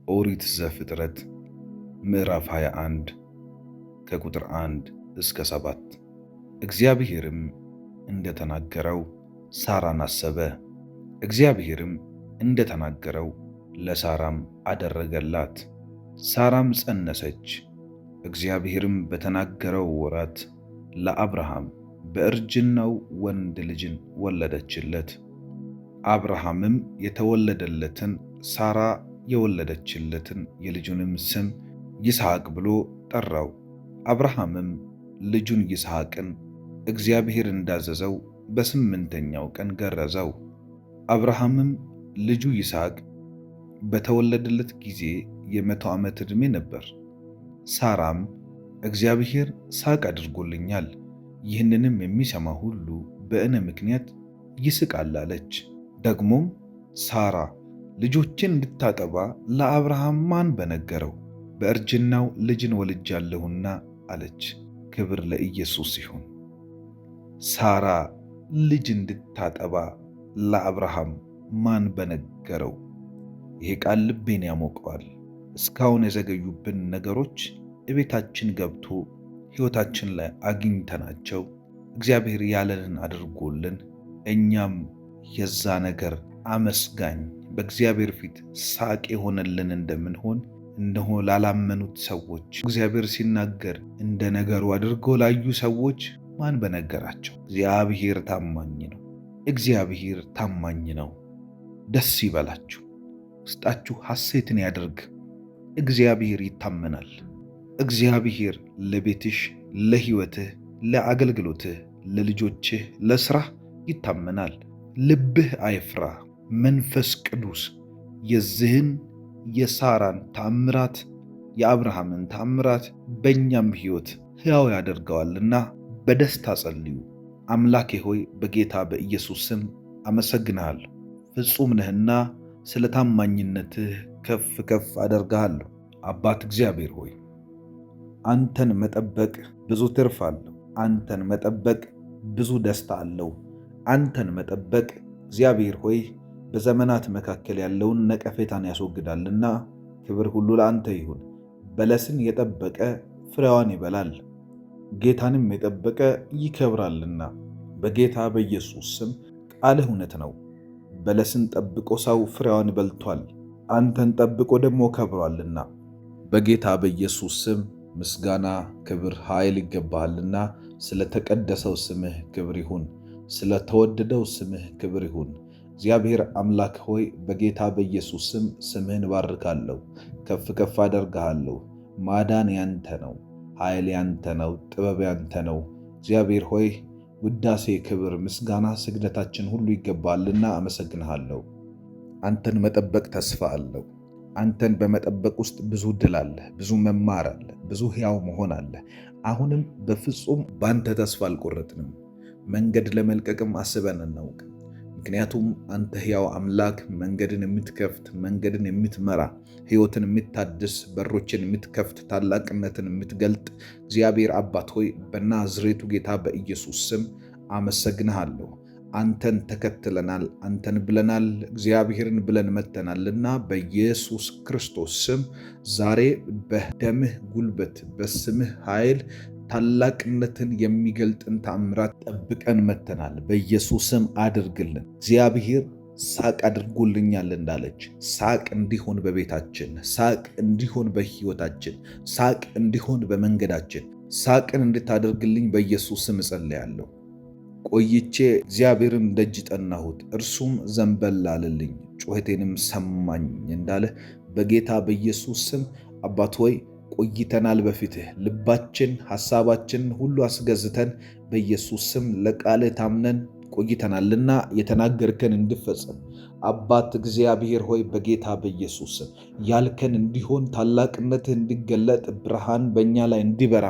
ኦሪት ዘፍጥረት ምዕራፍ 21 ከቁጥር 1 እስከ 7። እግዚአብሔርም እንደተናገረው ሳራን አሰበ። እግዚአብሔርም እንደተናገረው ለሳራም አደረገላት። ሳራም ጸነሰች። እግዚአብሔርም በተናገረው ወራት ለአብርሃም በእርጅናው ወንድ ልጅን ወለደችለት። አብርሃምም የተወለደለትን ሳራ የወለደችለትን የልጁንም ስም ይስሐቅ ብሎ ጠራው። አብርሃምም ልጁን ይስሐቅን እግዚአብሔር እንዳዘዘው በስምንተኛው ቀን ገረዘው። አብርሃምም ልጁ ይስሐቅ በተወለደለት ጊዜ የ100 ዓመት ዕድሜ ነበር። ሳራም እግዚአብሔር ሳቅ አድርጎልኛል፣ ይህንንም የሚሰማ ሁሉ በእኔ ምክንያት ይስቃል አለች። ደግሞም ሳራ ልጆችን እንድታጠባ ለአብርሃም ማን በነገረው? በእርጅናው ልጅን ወልጃለሁና አለች። ክብር ለኢየሱስ ይሁን። ሳራ ልጅ እንድታጠባ ለአብርሃም ማን በነገረው? ይሄ ቃል ልቤን ያሞቀዋል። እስካሁን የዘገዩብን ነገሮች እቤታችን ገብቶ ሕይወታችን ላይ አግኝተናቸው እግዚአብሔር ያለንን አድርጎልን እኛም የዛ ነገር አመስጋኝ በእግዚአብሔር ፊት ሳቅ የሆነልን እንደምንሆን እነሆ ላላመኑት ሰዎች እግዚአብሔር ሲናገር እንደ ነገሩ አድርገው ላዩ ሰዎች ማን በነገራቸው? እግዚአብሔር ታማኝ ነው። እግዚአብሔር ታማኝ ነው። ደስ ይበላችሁ፣ ውስጣችሁ ሐሴትን ያድርግ። እግዚአብሔር ይታመናል። እግዚአብሔር ለቤትሽ፣ ለሕይወትህ፣ ለአገልግሎትህ፣ ለልጆችህ፣ ለሥራህ ይታመናል። ልብህ አይፍራ። መንፈስ ቅዱስ የዚህን የሳራን ተአምራት የአብርሃምን ተአምራት በእኛም ሕይወት ሕያው ያደርገዋልና በደስታ ጸልዩ። አምላኬ ሆይ በጌታ በኢየሱስ ስም አመሰግንሃለሁ። ፍጹም ነህና ስለ ታማኝነትህ ከፍ ከፍ አደርግሃለሁ። አባት እግዚአብሔር ሆይ አንተን መጠበቅ ብዙ ትርፍ አለው። አንተን መጠበቅ ብዙ ደስታ አለው። አንተን መጠበቅ እግዚአብሔር ሆይ በዘመናት መካከል ያለውን ነቀፌታን ያስወግዳልና ክብር ሁሉ ለአንተ ይሁን። በለስን የጠበቀ ፍሬዋን ይበላል፣ ጌታንም የጠበቀ ይከብራልና በጌታ በኢየሱስ ስም ቃልህ እውነት ነው። በለስን ጠብቆ ሰው ፍሬዋን በልቷል፣ አንተን ጠብቆ ደግሞ ከብሯልና በጌታ በኢየሱስ ስም ምስጋና፣ ክብር፣ ኃይል ይገባሃልና ስለተቀደሰው ስምህ ክብር ይሁን። ስለተወደደው ስምህ ክብር ይሁን። እግዚአብሔር አምላክ ሆይ በጌታ በኢየሱስ ስም ስምህን ባርካለሁ፣ ከፍ ከፍ አደርግሃለሁ። ማዳን ያንተ ነው፣ ኃይል ያንተ ነው፣ ጥበብ ያንተ ነው። እግዚአብሔር ሆይ ውዳሴ፣ ክብር፣ ምስጋና፣ ስግደታችን ሁሉ ይገባልና አመሰግንሃለሁ። አንተን መጠበቅ ተስፋ አለው። አንተን በመጠበቅ ውስጥ ብዙ ድል አለ፣ ብዙ መማር አለ፣ ብዙ ሕያው መሆን አለ። አሁንም በፍጹም ባንተ ተስፋ አልቆረጥንም። መንገድ ለመልቀቅም አስበን አናውቅም። ምክንያቱም አንተ ሕያው አምላክ፣ መንገድን የምትከፍት፣ መንገድን የምትመራ፣ ሕይወትን የምታድስ፣ በሮችን የምትከፍት፣ ታላቅነትን የምትገልጥ እግዚአብሔር አባት ሆይ በናዝሬቱ ጌታ በኢየሱስ ስም አመሰግንሃለሁ። አንተን ተከትለናል፣ አንተን ብለናል፣ እግዚአብሔርን ብለን መተናልና በኢየሱስ ክርስቶስ ስም ዛሬ በደምህ ጉልበት በስምህ ኃይል ታላቅነትን የሚገልጥን ተአምራት ጠብቀን መተናል። በኢየሱስ ስም አድርግልን። እግዚአብሔር ሳቅ አድርጎልኛል እንዳለች ሳቅ እንዲሆን በቤታችን፣ ሳቅ እንዲሆን በሕይወታችን፣ ሳቅ እንዲሆን በመንገዳችን፣ ሳቅን እንድታደርግልኝ በኢየሱስ ስም እጸልያለሁ። ቆይቼ እግዚአብሔርን ደጅ ጠናሁት፣ እርሱም ዘንበል አለልኝ፣ ጩኸቴንም ሰማኝ እንዳለ በጌታ በኢየሱስ ስም አባት ሆይ ቆይተናል በፊትህ። ልባችን ሐሳባችን ሁሉ አስገዝተን በኢየሱስ ስም ለቃልህ ታምነን ቆይተናልና የተናገርከን እንድፈጸም አባት እግዚአብሔር ሆይ በጌታ በኢየሱስ ስም ያልከን እንዲሆን፣ ታላቅነትህ እንዲገለጥ፣ ብርሃን በእኛ ላይ እንዲበራ፣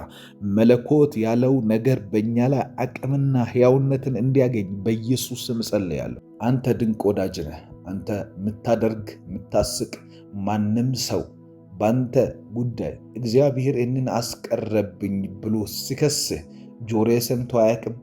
መለኮት ያለው ነገር በእኛ ላይ አቅምና ሕያውነትን እንዲያገኝ በኢየሱስ ስም ጸልያለሁ። አንተ ድንቅ ወዳጅ ነህ። አንተ የምታደርግ የምታስቅ፣ ማንም ሰው ባንተ ጉዳይ እግዚአብሔር ይህንን አስቀረብኝ ብሎ ሲከስህ ጆሮዬ ሰምቶ አያውቅም፣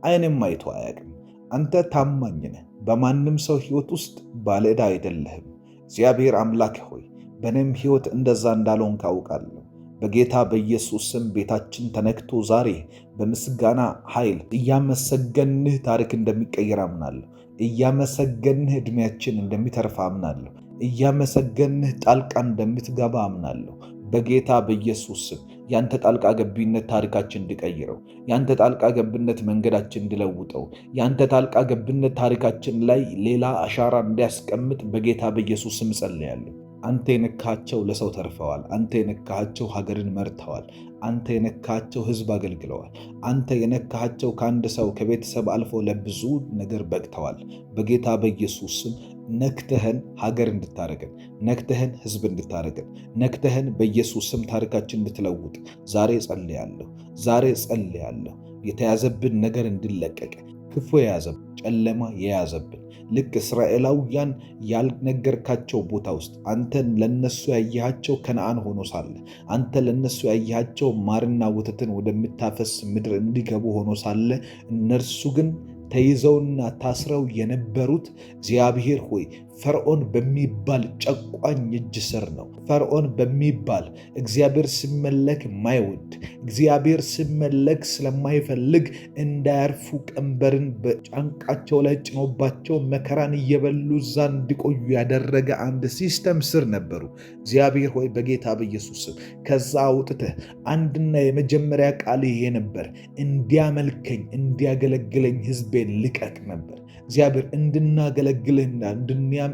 ዓይኔም አይቶ አያውቅም። አንተ ታማኝ ነህ። በማንም ሰው ሕይወት ውስጥ ባለዕዳ አይደለህም። እግዚአብሔር አምላክ ሆይ በእኔም ሕይወት እንደዛ እንዳልሆንክ አውቃለሁ። በጌታ በኢየሱስ ስም ቤታችን ተነክቶ ዛሬ በምስጋና ኃይል እያመሰገንህ ታሪክ እንደሚቀየር አምናለሁ። እያመሰገንህ ዕድሜያችን እንደሚተርፍ አምናለሁ። እያመሰገንህ ጣልቃ እንደምትገባ አምናለሁ። በጌታ በኢየሱስ ስም ያንተ ጣልቃ ገብነት ታሪካችን እንዲቀይረው፣ ያንተ ጣልቃ ገብነት መንገዳችን እንዲለውጠው፣ ያንተ ጣልቃ ገብነት ታሪካችን ላይ ሌላ አሻራ እንዲያስቀምጥ በጌታ በኢየሱስ ስም ጸልያለሁ። አንተ የነካቸው ለሰው ተርፈዋል። አንተ የነካቸው ሀገርን መርተዋል። አንተ የነካቸው ሕዝብ አገልግለዋል። አንተ የነካቸው ከአንድ ሰው ከቤተሰብ አልፎ ለብዙ ነገር በቅተዋል። በጌታ በኢየሱስ ስም ነክተህን ሀገር እንድታረገን፣ ነክተህን ሕዝብ እንድታረገን፣ ነክተህን በኢየሱስ ስም ታሪካችን እንድትለውጥ ዛሬ ጸልያለሁ። ዛሬ ጸልያለሁ። የተያዘብን ነገር እንዲለቀቅ፣ ክፉ የያዘብን ጨለማ የያዘብን ልክ እስራኤላውያን ያልነገርካቸው ቦታ ውስጥ አንተ ለነሱ ያየሃቸው ከነዓን ሆኖ ሳለ፣ አንተ ለነሱ ያየሃቸው ማርና ወተትን ወደምታፈስ ምድር እንዲገቡ ሆኖ ሳለ እነርሱ ግን ተይዘውና ታስረው የነበሩት እግዚአብሔር ሆይ ፈርዖን በሚባል ጨቋኝ እጅ ስር ነው። ፈርዖን በሚባል እግዚአብሔር ሲመለክ የማይወድ እግዚአብሔር ሲመለክ ስለማይፈልግ እንዳያርፉ ቀንበርን በጫንቃቸው ላይ ጭኖባቸው መከራን እየበሉ እዛ እንዲቆዩ ያደረገ አንድ ሲስተም ስር ነበሩ። እግዚአብሔር ሆይ በጌታ በኢየሱስ ስም ከዛ አውጥተህ አንድና የመጀመሪያ ቃል ይሄ ነበር፣ እንዲያመልከኝ እንዲያገለግለኝ ሕዝቤን ልቀቅ ነበር። እግዚአብሔር እንድናገለግልህና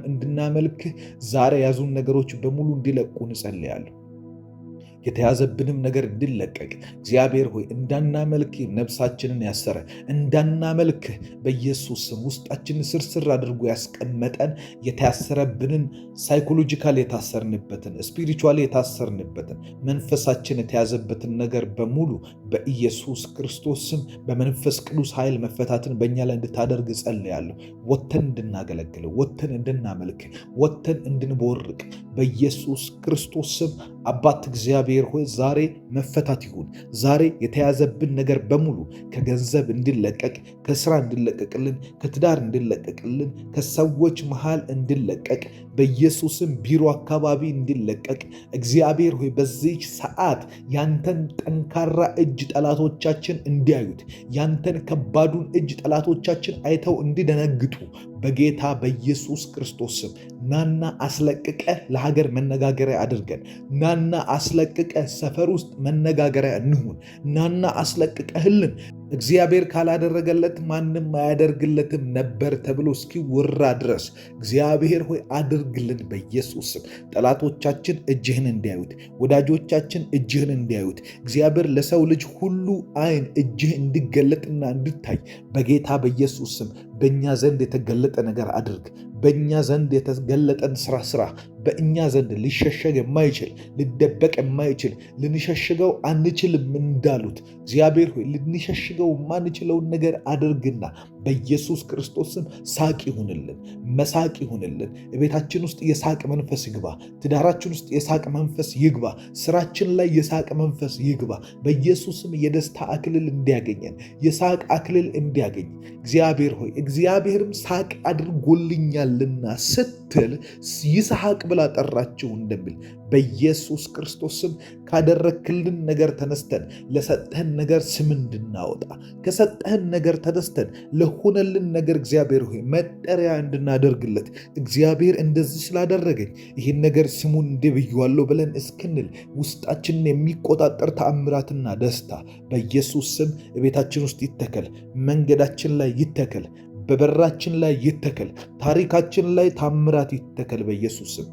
እንድናመልክህ ዛሬ ያዙን ነገሮች በሙሉ እንዲለቁ እንጸልያለሁ። የተያዘብንም ነገር እንዲለቀቅ እግዚአብሔር ሆይ እንዳናመልክህ ነፍሳችንን ያሰረ እንዳናመልክህ በኢየሱስ ስም ውስጣችንን ስርስር አድርጎ ያስቀመጠን የታሰረብንን ሳይኮሎጂካል የታሰርንበትን ስፒሪቹዋል የታሰርንበትን መንፈሳችን የተያዘበትን ነገር በሙሉ በኢየሱስ ክርስቶስ ስም በመንፈስ ቅዱስ ኃይል መፈታትን በእኛ ላይ እንድታደርግ ጸልያለሁ። ወተን እንድናገለግል፣ ወተን እንድናመልክ፣ ወተን እንድንቦርቅ በኢየሱስ ክርስቶስ ስም አባት እግዚአብሔር ሆይ ዛሬ መፈታት ይሁን። ዛሬ የተያዘብን ነገር በሙሉ ከገንዘብ እንዲለቀቅ፣ ከስራ እንዲለቀቅልን፣ ከትዳር እንዲለቀቅልን፣ ከሰዎች መሃል እንዲለቀቅ፣ በኢየሱስም ቢሮ አካባቢ እንዲለቀቅ እግዚአብሔር ሆይ በዚች ሰዓት ያንተን ጠንካራ እጅ ጠላቶቻችን እንዲያዩት፣ ያንተን ከባዱን እጅ ጠላቶቻችን አይተው እንዲደነግጡ በጌታ በኢየሱስ ክርስቶስ ስም ናና አስለቅቀ ለሀገር መነጋገሪያ አድርገን፣ ናና አስለቅቀ ሰፈር ውስጥ መነጋገሪያ እንሁን፣ ናና አስለቅቀህልን እግዚአብሔር ካላደረገለት ማንም አያደርግለትም ነበር ተብሎ እስኪወራ ድረስ እግዚአብሔር ሆይ አድርግልን በኢየሱስ ስም። ጠላቶቻችን እጅህን እንዲያዩት፣ ወዳጆቻችን እጅህን እንዲያዩት እግዚአብሔር ለሰው ልጅ ሁሉ አይን እጅህ እንዲገለጥና እንድታይ በጌታ በኢየሱስ ስም በእኛ ዘንድ የተገለጠ ነገር አድርግ። በእኛ ዘንድ የተገለጠን ስራ በእኛ ዘንድ ሊሸሸግ የማይችል ሊደበቅ የማይችል ልንሸሽገው አንችልም እንዳሉት እግዚአብሔር ሆይ ልንሸሽገው የማንችለውን ነገር አድርግና በኢየሱስ ክርስቶስ ስም ሳቅ ይሁንልን፣ መሳቅ ይሁንልን። ቤታችን ውስጥ የሳቅ መንፈስ ይግባ። ትዳራችን ውስጥ የሳቅ መንፈስ ይግባ። ስራችን ላይ የሳቅ መንፈስ ይግባ። በኢየሱስ ስም የደስታ አክሊል እንዲያገኘን፣ የሳቅ አክሊል እንዲያገኝ እግዚአብሔር ሆይ እግዚአብሔርም ሳቅ አድርጎልኛልና ስትል ይስሐቅ ብላ ጠራችው እንደሚል በኢየሱስ ክርስቶስ ስም ካደረክልን ነገር ተነስተን ለሰጠህን ነገር ስም እንድናወጣ ከሰጠህን ነገር ተነስተን ለሆነልን ነገር እግዚአብሔር ሆይ መጠሪያ እንድናደርግለት እግዚአብሔር እንደዚህ ስላደረገኝ ይህን ነገር ስሙን እንዲህ ብዬዋለሁ ብለን እስክንል ውስጣችንን የሚቆጣጠር ተአምራትና ደስታ በኢየሱስ ስም ቤታችን ውስጥ ይተከል፣ መንገዳችን ላይ ይተከል፣ በበራችን ላይ ይተከል፣ ታሪካችን ላይ ታምራት ይተከል በኢየሱስ ስም።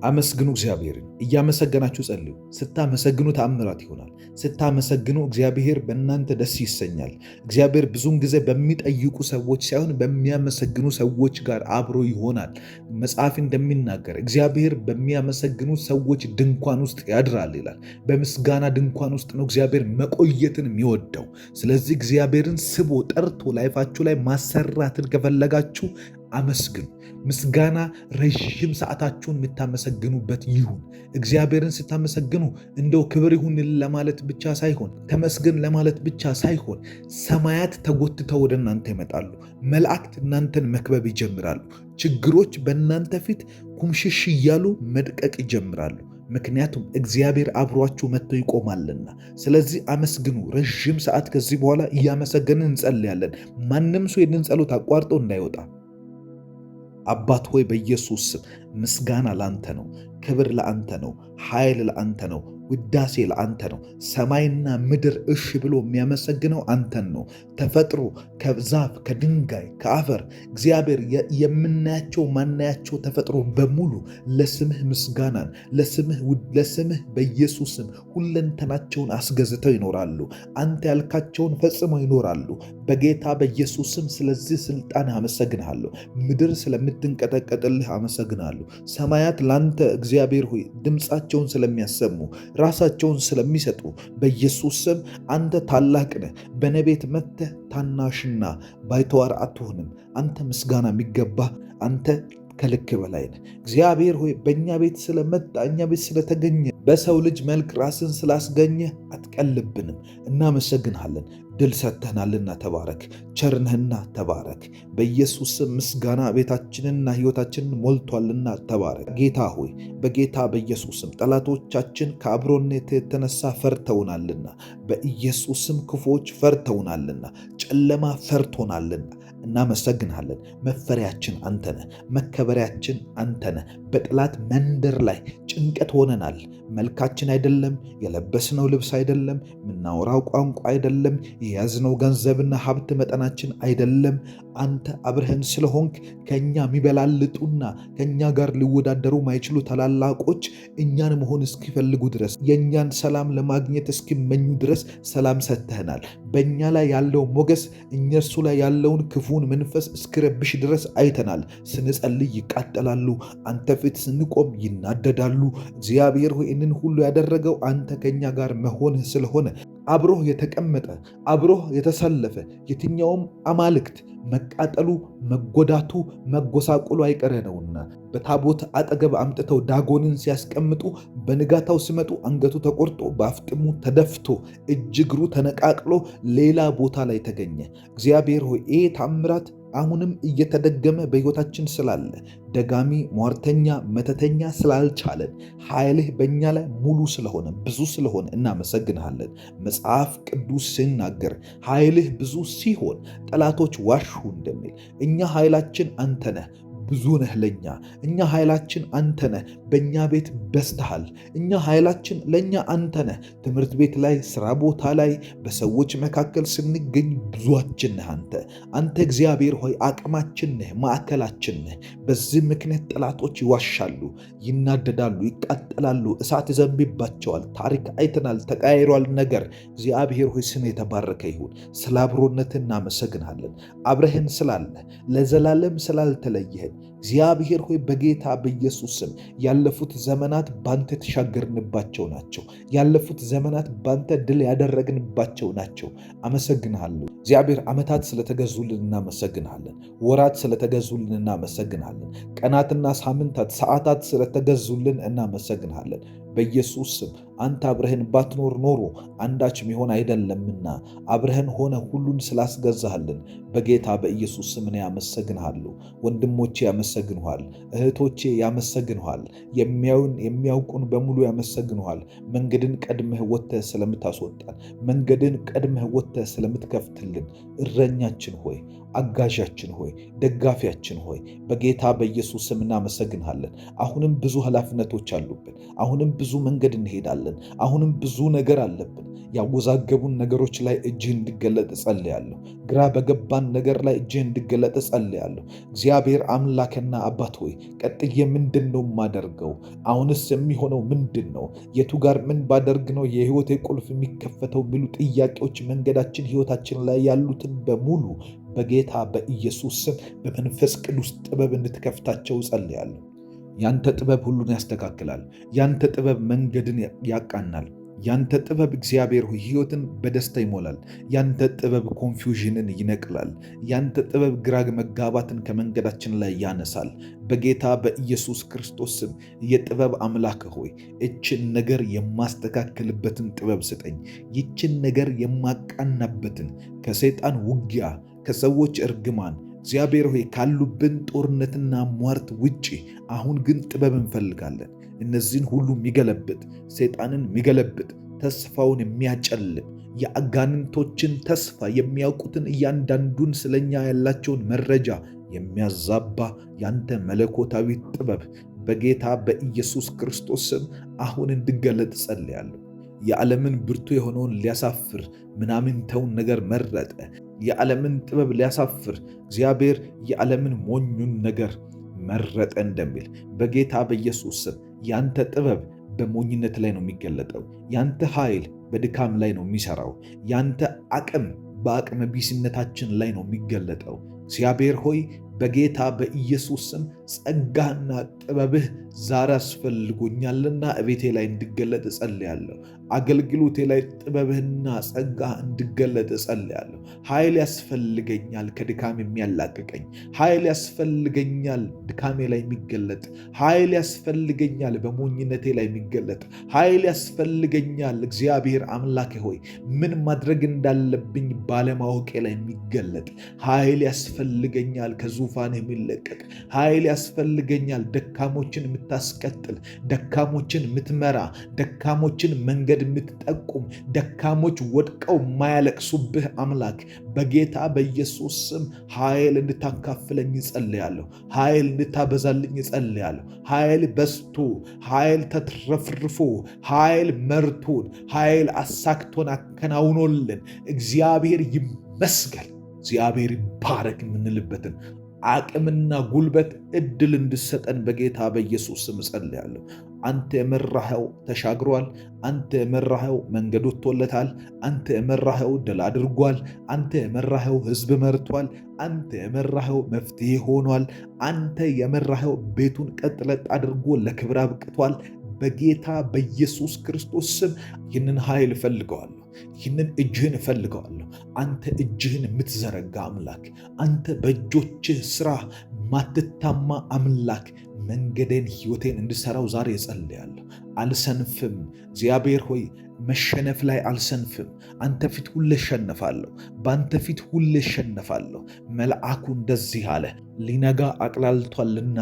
አመስግኑ እግዚአብሔርን። እያመሰገናችሁ ጸልዩ። ስታመሰግኑ ተአምራት ይሆናል። ስታመሰግኑ እግዚአብሔር በእናንተ ደስ ይሰኛል። እግዚአብሔር ብዙውን ጊዜ በሚጠይቁ ሰዎች ሳይሆን በሚያመሰግኑ ሰዎች ጋር አብሮ ይሆናል። መጽሐፍ እንደሚናገር እግዚአብሔር በሚያመሰግኑ ሰዎች ድንኳን ውስጥ ያድራል ይላል። በምስጋና ድንኳን ውስጥ ነው እግዚአብሔር መቆየትን የሚወደው። ስለዚህ እግዚአብሔርን ስቦ ጠርቶ ላይፋችሁ ላይ ማሰራትን ከፈለጋችሁ አመስግኑ። ምስጋና ረዥም ሰዓታችሁን የምታመሰግኑበት ይሁን። እግዚአብሔርን ስታመሰግኑ እንደው ክብር ይሁን ለማለት ብቻ ሳይሆን ተመስገን ለማለት ብቻ ሳይሆን ሰማያት ተጎትተው ወደ እናንተ ይመጣሉ። መላእክት እናንተን መክበብ ይጀምራሉ። ችግሮች በእናንተ ፊት ኩምሽሽ እያሉ መድቀቅ ይጀምራሉ። ምክንያቱም እግዚአብሔር አብሯችሁ መጥቶ ይቆማልና። ስለዚህ አመስግኑ። ረዥም ሰዓት ከዚህ በኋላ እያመሰገንን እንጸልያለን። ማንም ሰው ይህንን ጸሎት አቋርጦ እንዳይወጣ። አባት ሆይ በኢየሱስ ስም ምስጋና ለአንተ ነው፣ ክብር ለአንተ ነው፣ ኃይል ለአንተ ነው፣ ውዳሴ ለአንተ ነው። ሰማይና ምድር እሺ ብሎ የሚያመሰግነው አንተን ነው። ተፈጥሮ ከዛፍ ከድንጋይ ከአፈር እግዚአብሔር የምናያቸው ማናያቸው ተፈጥሮ በሙሉ ለስምህ ምስጋናን ለስምህ በኢየሱስ ስም ሁለንተናቸውን አስገዝተው ይኖራሉ። አንተ ያልካቸውን ፈጽመው ይኖራሉ በጌታ በኢየሱስ ስም። ስለዚህ ስልጣን አመሰግንሃለሁ። ምድር ስለምትንቀጠቀጥልህ አመሰግንሃለሁ። ሰማያት ላንተ እግዚአብሔር ሆይ ድምፃቸውን ስለሚያሰሙ ራሳቸውን ስለሚሰጡ በኢየሱስ ስም አንተ ታላቅ ነህ። በነቤት መጥተህ ታናሽና ባይተዋር አትሆንም። አንተ ምስጋና የሚገባ አንተ ከልክ በላይ ነህ። እግዚአብሔር ሆይ በእኛ ቤት ስለመጣ እኛ ቤት ስለተገኘ በሰው ልጅ መልክ ራስን ስላስገኘ አትቀልብንም። እናመሰግንሃለን። ድል ሰጥተናልና ተባረክ። ቸርነህና ተባረክ። በኢየሱስ ስም ምስጋና ቤታችንንና ሕይወታችንን ሞልቷልና ተባረክ። ጌታ ሆይ በጌታ በኢየሱስ ስም ጠላቶቻችን ከአብሮነት የተነሳ ፈርተውናልና፣ በኢየሱስ ስም ክፉዎች ፈርተውናልና፣ ጨለማ ፈርቶናልና እናመሰግንሃለን። መፈሪያችን አንተነህ፣ መከበሪያችን አንተነህ። በጠላት መንደር ላይ ጭንቀት ሆነናል። መልካችን አይደለም፣ የለበስነው ልብስ አይደለም፣ የምናወራው ቋንቋ አይደለም፣ የያዝነው ገንዘብና ሀብት መጠናችን አይደለም። አንተ አብረህን ስለሆንክ ከእኛ የሚበላልጡና ከእኛ ጋር ሊወዳደሩ ማይችሉ ታላላቆች እኛን መሆን እስኪፈልጉ ድረስ የእኛን ሰላም ለማግኘት እስኪመኙ ድረስ ሰላም ሰጥተህናል። በእኛ ላይ ያለው ሞገስ እነርሱ ላይ ያለውን ክፉን መንፈስ እስኪረብሽ ድረስ አይተናል። ስንጸልይ ይቃጠላሉ፣ አንተ ፊት ስንቆም ይናደዳሉ። እግዚአብሔር ሆይ ይህንን ሁሉ ያደረገው አንተ ከእኛ ጋር መሆንህ ስለሆነ አብሮህ የተቀመጠ አብሮህ የተሰለፈ የትኛውም አማልክት መቃጠሉ፣ መጎዳቱ፣ መጎሳቆሉ አይቀሬ ነውና በታቦት አጠገብ አምጥተው ዳጎንን ሲያስቀምጡ በንጋታው ሲመጡ አንገቱ ተቆርጦ በአፍጥሙ ተደፍቶ እጅ እግሩ ተነቃቅሎ ሌላ ቦታ ላይ ተገኘ። እግዚአብሔር ሆይ ይህ ታምራት አሁንም እየተደገመ በሕይወታችን ስላለ ደጋሚ፣ ሟርተኛ፣ መተተኛ ስላልቻለን ኃይልህ በእኛ ላይ ሙሉ ስለሆነ ብዙ ስለሆነ እናመሰግንሃለን። መጽሐፍ ቅዱስ ሲናገር ኃይልህ ብዙ ሲሆን ጠላቶች ዋሹ እንደሚል እኛ ኃይላችን አንተ ነህ። ብዙ ነህ ለኛ። እኛ ኃይላችን አንተ ነህ። በእኛ ቤት በዝተሃል። እኛ ኃይላችን ለእኛ አንተ ነህ። ትምህርት ቤት ላይ፣ ስራ ቦታ ላይ፣ በሰዎች መካከል ስንገኝ ብዙችን ነህ አንተ እግዚአብሔር ሆይ አቅማችን ነህ፣ ማዕከላችን ነህ። በዚህ ምክንያት ጠላቶች ይዋሻሉ፣ ይናደዳሉ፣ ይቃጠላሉ፣ እሳት ይዘንብባቸዋል። ታሪክ አይተናል፣ ተቃይሯል ነገር። እግዚአብሔር ሆይ ስም የተባረከ ይሁን። ስለ አብሮነት እናመሰግናለን። አብረህን ስላለ ለዘላለም ስላልተለየህን እግዚአብሔር ሆይ በጌታ በኢየሱስ ስም ያለፉት ዘመናት ባንተ ተሻገርንባቸው ናቸው። ያለፉት ዘመናት ባንተ ድል ያደረግንባቸው ናቸው። አመሰግንሃለሁ እግዚአብሔር። ዓመታት ስለተገዙልን እናመሰግንሃለን። ወራት ስለተገዙልን እናመሰግንሃለን። ቀናትና ሳምንታት፣ ሰዓታት ስለተገዙልን እናመሰግንሃለን። በኢየሱስ ስም አንተ አብረህን ባትኖር ኖሮ አንዳች ሚሆን አይደለምና አብረህን ሆነ ሁሉን ስላስገዛህልን በጌታ በኢየሱስ ስም እኔ ያመሰግንሃለሁ። ወንድሞቼ ያመሰግንኋል፣ እህቶቼ ያመሰግንኋል፣ የሚያውቁን በሙሉ ያመሰግንኋል። መንገድን ቀድመህ ወጥተህ ስለምታስወጣን፣ መንገድን ቀድመህ ወጥተህ ስለምትከፍትልን እረኛችን ሆይ፣ አጋዣችን ሆይ፣ ደጋፊያችን ሆይ በጌታ በኢየሱስ ስም እናመሰግንሃለን። አሁንም ብዙ ኃላፊነቶች አሉብን። አሁንም ብዙ መንገድ እንሄዳለን። አሁንም ብዙ ነገር አለብን። ያወዛገቡን ነገሮች ላይ እጅህ እንዲገለጥ እጸልያለሁ። ግራ በገባን ነገር ላይ እጅህ እንዲገለጥ እጸልያለሁ። እግዚአብሔር አምላክና አባት ሆይ ቀጥዬ ምንድን ነው የማደርገው? አሁንስ የሚሆነው ምንድን ነው? የቱ ጋር ምን ባደርግ ነው የህይወቴ ቁልፍ የሚከፈተው? የሚሉ ጥያቄዎች መንገዳችን፣ ህይወታችን ላይ ያሉትን በሙሉ በጌታ በኢየሱስ ስም በመንፈስ ቅዱስ ጥበብ እንድትከፍታቸው እጸልያለሁ። ያንተ ጥበብ ሁሉን ያስተካክላል። ያንተ ጥበብ መንገድን ያቃናል። ያንተ ጥበብ እግዚአብሔር ሆይ ሕይወትን በደስታ ይሞላል። ያንተ ጥበብ ኮንፊውዥንን ይነቅላል። ያንተ ጥበብ ግራ መጋባትን ከመንገዳችን ላይ ያነሳል። በጌታ በኢየሱስ ክርስቶስ ስም የጥበብ አምላክ ሆይ እችን ነገር የማስተካከልበትን ጥበብ ስጠኝ። ይችን ነገር የማቃናበትን ከሰይጣን ውጊያ፣ ከሰዎች እርግማን እግዚአብሔር ሆይ ካሉብን ጦርነትና ሟርት ውጪ አሁን ግን ጥበብ እንፈልጋለን። እነዚህን ሁሉ የሚገለብጥ ሰይጣንን የሚገለብጥ ተስፋውን የሚያጨልም የአጋንንቶችን ተስፋ የሚያውቁትን እያንዳንዱን ስለኛ ያላቸውን መረጃ የሚያዛባ ያንተ መለኮታዊ ጥበብ በጌታ በኢየሱስ ክርስቶስ ስም አሁን እንዲገለጥ ጸልያለሁ። የዓለምን ብርቱ የሆነውን ሊያሳፍር ምናምንተውን ነገር መረጠ። የዓለምን ጥበብ ሊያሳፍር እግዚአብሔር የዓለምን ሞኙን ነገር መረጠ እንደሚል በጌታ በኢየሱስ ስም ያንተ ጥበብ በሞኝነት ላይ ነው የሚገለጠው። ያንተ ኃይል በድካም ላይ ነው የሚሰራው። ያንተ አቅም በአቅመ ቢስነታችን ላይ ነው የሚገለጠው። እግዚአብሔር ሆይ በጌታ በኢየሱስ ስም ጸጋህና ጥበብህ ዛሬ አስፈልጎኛልና እቤቴ ላይ እንዲገለጥ እጸልያለሁ። አገልግሎቴ ላይ ጥበብህና ጸጋህ እንዲገለጥ እጸልያለሁ። ኃይል ያስፈልገኛል፣ ከድካም የሚያላቅቀኝ ኃይል ያስፈልገኛል፣ ድካሜ ላይ የሚገለጥ ኃይል ያስፈልገኛል፣ በሞኝነቴ ላይ የሚገለጥ ኃይል ያስፈልገኛል። እግዚአብሔር አምላኬ ሆይ ምን ማድረግ እንዳለብኝ ባለማወቄ ላይ የሚገለጥ ኃይል ያስፈልገኛል። ከዙፋን የሚለቀቅ ኃይል ያስፈልገኛል። ደካሞችን የምታስቀጥል፣ ደካሞችን የምትመራ፣ ደካሞችን መንገድ የምትጠቁም፣ ደካሞች ወድቀው የማያለቅሱብህ አምላክ በጌታ በኢየሱስ ስም ኃይል እንድታካፍለኝ እጸልያለሁ። ኃይል እንድታበዛልኝ እጸልያለሁ። ኃይል በስቶ፣ ኃይል ተትረፍርፎ፣ ኃይል መርቶን፣ ኃይል አሳክቶን አከናውኖልን እግዚአብሔር ይመስገን፣ እግዚአብሔር ይባረክ የምንልበትን አቅምና ጉልበት እድል እንድሰጠን በጌታ በኢየሱስ ስም እጸልያለሁ። አንተ የመራኸው ተሻግሯል። አንተ የመራኸው መንገድ ወጥቶለታል። አንተ የመራኸው ድል አድርጓል። አንተ የመራኸው ሕዝብ መርቷል። አንተ የመራኸው መፍትሄ ሆኗል። አንተ የመራኸው ቤቱን ቀጥለጥ አድርጎ ለክብር አብቅቷል። በጌታ በኢየሱስ ክርስቶስ ስም ይህንን ኃይል እፈልገዋለሁ። ይህንን እጅህን እፈልገዋለሁ። አንተ እጅህን የምትዘረጋ አምላክ፣ አንተ በእጆችህ ሥራ ማትታማ አምላክ መንገዴን ሕይወቴን እንድሠራው ዛሬ እጸልያለሁ። አልሰንፍም። እግዚአብሔር ሆይ መሸነፍ ላይ አልሰንፍም። አንተ ፊት ሁሌ እሸነፋለሁ። በአንተ ፊት ሁሌ እሸነፋለሁ። መልአኩ እንደዚህ አለ፣ ሊነጋ አቅላልቷልና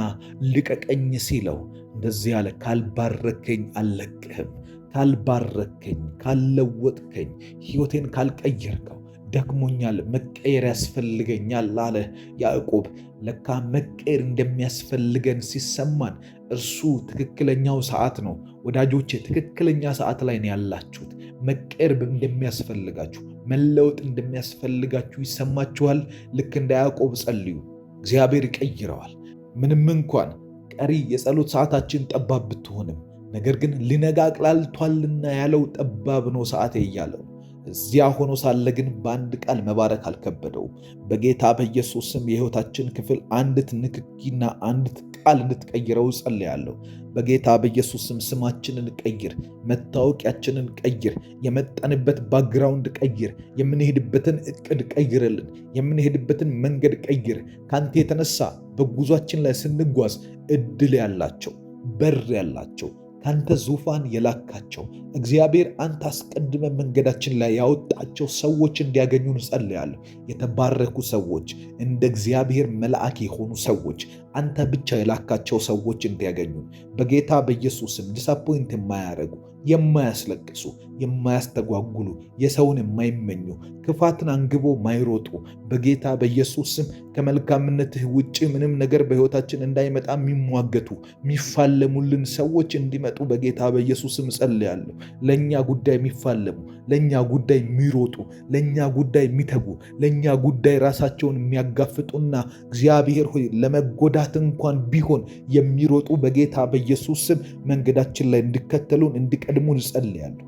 ልቀቀኝ ሲለው እንደዚህ አለ፣ ካልባረከኝ አልለቅህም። ካልባረከኝ፣ ካልለወጥከኝ፣ ሕይወቴን ካልቀየርከው ደክሞኛል፣ መቀየር ያስፈልገኛል አለ ያዕቆብ። ለካ መቀየር እንደሚያስፈልገን ሲሰማን እርሱ ትክክለኛው ሰዓት ነው። ወዳጆቼ ትክክለኛ ሰዓት ላይ ነው ያላችሁት። መቀየር እንደሚያስፈልጋችሁ፣ መለወጥ እንደሚያስፈልጋችሁ ይሰማችኋል። ልክ እንደ ያዕቆብ ጸልዩ፣ እግዚአብሔር ይቀይረዋል። ምንም እንኳን ቀሪ የጸሎት ሰዓታችን ጠባብ ብትሆንም ነገር ግን ሊነጋ አቅላልቷልና ያለው ጠባብ ነው ሰዓቴ እያለው እዚያ ሆኖ ሳለ ግን በአንድ ቃል መባረክ አልከበደውም። በጌታ በኢየሱስ ስም የሕይወታችን ክፍል አንዲት ንክኪና አንዲት ቃል እንድትቀይረው ጸልያለሁ። በጌታ በኢየሱስ ስም ስማችንን ቀይር፣ መታወቂያችንን ቀይር፣ የመጣንበት ባክግራውንድ ቀይር፣ የምንሄድበትን እቅድ ቀይርልን፣ የምንሄድበትን መንገድ ቀይር። ካንተ የተነሳ በጉዟችን ላይ ስንጓዝ እድል ያላቸው በር ያላቸው ካንተ ዙፋን የላካቸው እግዚአብሔር አንተ አስቀድመ መንገዳችን ላይ ያወጣቸው ሰዎች እንዲያገኙን ጸልያለሁ። የተባረኩ ሰዎች፣ እንደ እግዚአብሔር መልአክ የሆኑ ሰዎች፣ አንተ ብቻ የላካቸው ሰዎች እንዲያገኙን በጌታ በኢየሱስም ዲስአፖይንት የማያረጉ፣ የማያስለቅሱ፣ የማያስተጓጉሉ፣ የሰውን የማይመኙ፣ ክፋትን አንግቦ ማይሮጡ በጌታ በኢየሱስም ከመልካምነትህ ውጭ ምንም ነገር በሕይወታችን እንዳይመጣ የሚሟገቱ የሚፋለሙልን ሰዎች እንዲመጡ በጌታ በኢየሱስም ጸልያለሁ። ለእኛ ጉዳይ የሚፋለሙ፣ ለእኛ ጉዳይ የሚሮጡ፣ ለእኛ ጉዳይ የሚተጉ፣ ለእኛ ጉዳይ ራሳቸውን የሚያጋፍጡና እግዚአብሔር ሆይ ለመጎዳት እንኳን ቢሆን የሚሮጡ በጌታ በኢየሱስም መንገዳችን ላይ እንዲከተሉን እንዲቀድሙን ጸልያለሁ።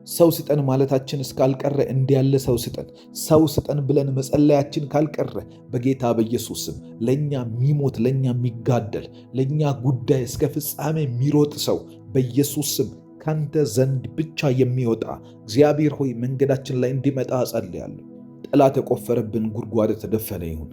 ሰው ስጠን ማለታችን እስካልቀረ እንዲያለ ሰው ስጠን ብለን መጸለያችን ካልቀረ በጌታ በኢየሱስም ለእኛ የሚሞት፣ ለእኛ የሚጋደል፣ ለእኛ ጉዳይ እስከ ፍጻሜ የሚሮጥ ሰው በኢየሱስም ካንተ ዘንድ ብቻ የሚወጣ እግዚአብሔር ሆይ መንገዳችን ላይ እንዲመጣ እጸልያለሁ። ጠላት የቆፈረብን ጉድጓድ የተደፈነ ይሁን።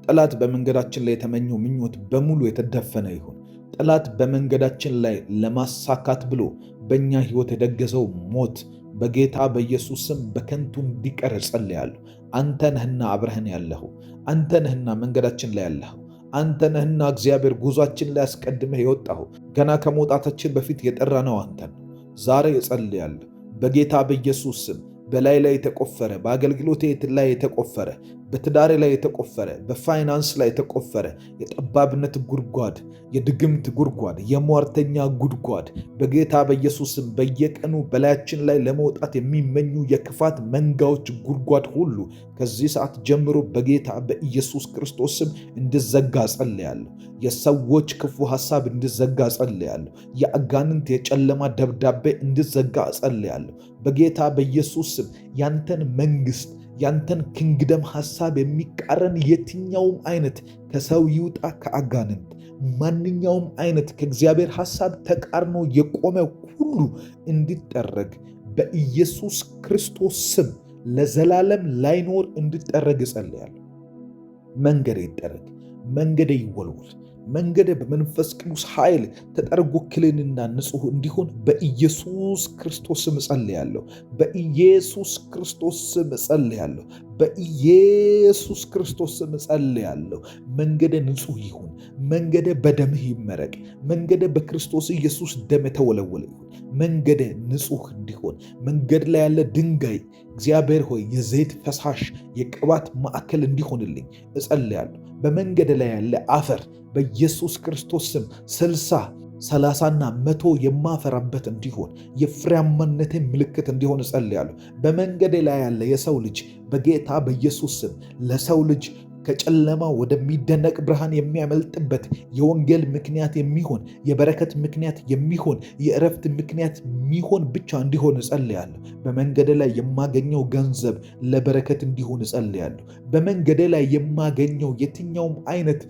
ጠላት በመንገዳችን ላይ የተመኘው ምኞት በሙሉ የተደፈነ ይሁን። ጠላት በመንገዳችን ላይ ለማሳካት ብሎ በእኛ ሕይወት የደገሰው ሞት በጌታ በኢየሱስ ስም በከንቱ እንዲቀር እጸልያለሁ። አንተ ነህና አብረህን ያለኸው፣ አንተ ነህና መንገዳችን ላይ ያለኸው፣ አንተ ነህና እግዚአብሔር ጉዟችን ላይ አስቀድመህ የወጣኸው፣ ገና ከመውጣታችን በፊት የጠራነው አንተን ነው። ዛሬ እጸልያለሁ በጌታ በኢየሱስ ስም በላይ ላይ የተቆፈረ፣ በአገልግሎቴ ላይ የተቆፈረ፣ በትዳሬ ላይ የተቆፈረ፣ በፋይናንስ ላይ የተቆፈረ የጠባብነት ጉድጓድ፣ የድግምት ጉድጓድ፣ የሟርተኛ ጉድጓድ በጌታ በኢየሱስም በየቀኑ በላያችን ላይ ለመውጣት የሚመኙ የክፋት መንጋዎች ጉድጓድ ሁሉ ከዚህ ሰዓት ጀምሮ በጌታ በኢየሱስ ክርስቶስ ስም እንዲዘጋ ጸልያለሁ። የሰዎች ክፉ ሐሳብ እንዲዘጋ ጸልያለሁ። የአጋንንት የጨለማ ደብዳቤ እንዲዘጋ ጸልያለሁ። በጌታ በኢየሱስ ስም ያንተን መንግስት ያንተን ኪንግደም ሐሳብ የሚቃረን የትኛውም አይነት ከሰው ይውጣ ከአጋንንት ማንኛውም አይነት ከእግዚአብሔር ሐሳብ ተቃርኖ የቆመ ሁሉ እንዲጠረግ በኢየሱስ ክርስቶስ ስም ለዘላለም ላይኖር እንዲጠረግ እጸልያለሁ። መንገዴ ይጠረግ፣ መንገዴ ይወልወል፣ መንገዴ በመንፈስ ቅዱስ ኃይል ተጠርጎ ክልንና ንጹሕ እንዲሆን በኢየሱስ ክርስቶስ ስም እጸልያለሁ። በኢየሱስ ክርስቶስ ስም እጸልያለሁ። በኢየሱስ ክርስቶስ ስም እጸልያለሁ። መንገዴ ንጹሕ ይሁን። መንገዴ በደምህ ይመረቅ። መንገዴ በክርስቶስ ኢየሱስ ደም የተወለወለ ይሁን። መንገዴ ንጹሕ እንዲሆን መንገድ ላይ ያለ ድንጋይ እግዚአብሔር ሆይ የዘይት ፈሳሽ የቅባት ማዕከል እንዲሆንልኝ እጸልያለሁ። በመንገድ ላይ ያለ አፈር በኢየሱስ ክርስቶስ ስም 60 30ና 100 የማፈራበት እንዲሆን የፍሬያማነቴ ምልክት እንዲሆን እጸልያለሁ። በመንገድ ላይ ያለ የሰው ልጅ በጌታ በኢየሱስ ስም ለሰው ልጅ ከጨለማ ወደሚደነቅ ብርሃን የሚያመልጥበት የወንጌል ምክንያት የሚሆን የበረከት ምክንያት የሚሆን የእረፍት ምክንያት የሚሆን ብቻ እንዲሆን እጸልያለሁ። በመንገድ ላይ የማገኘው ገንዘብ ለበረከት እንዲሆን እጸልያለሁ። በመንገድ ላይ የማገኘው የትኛውም አይነት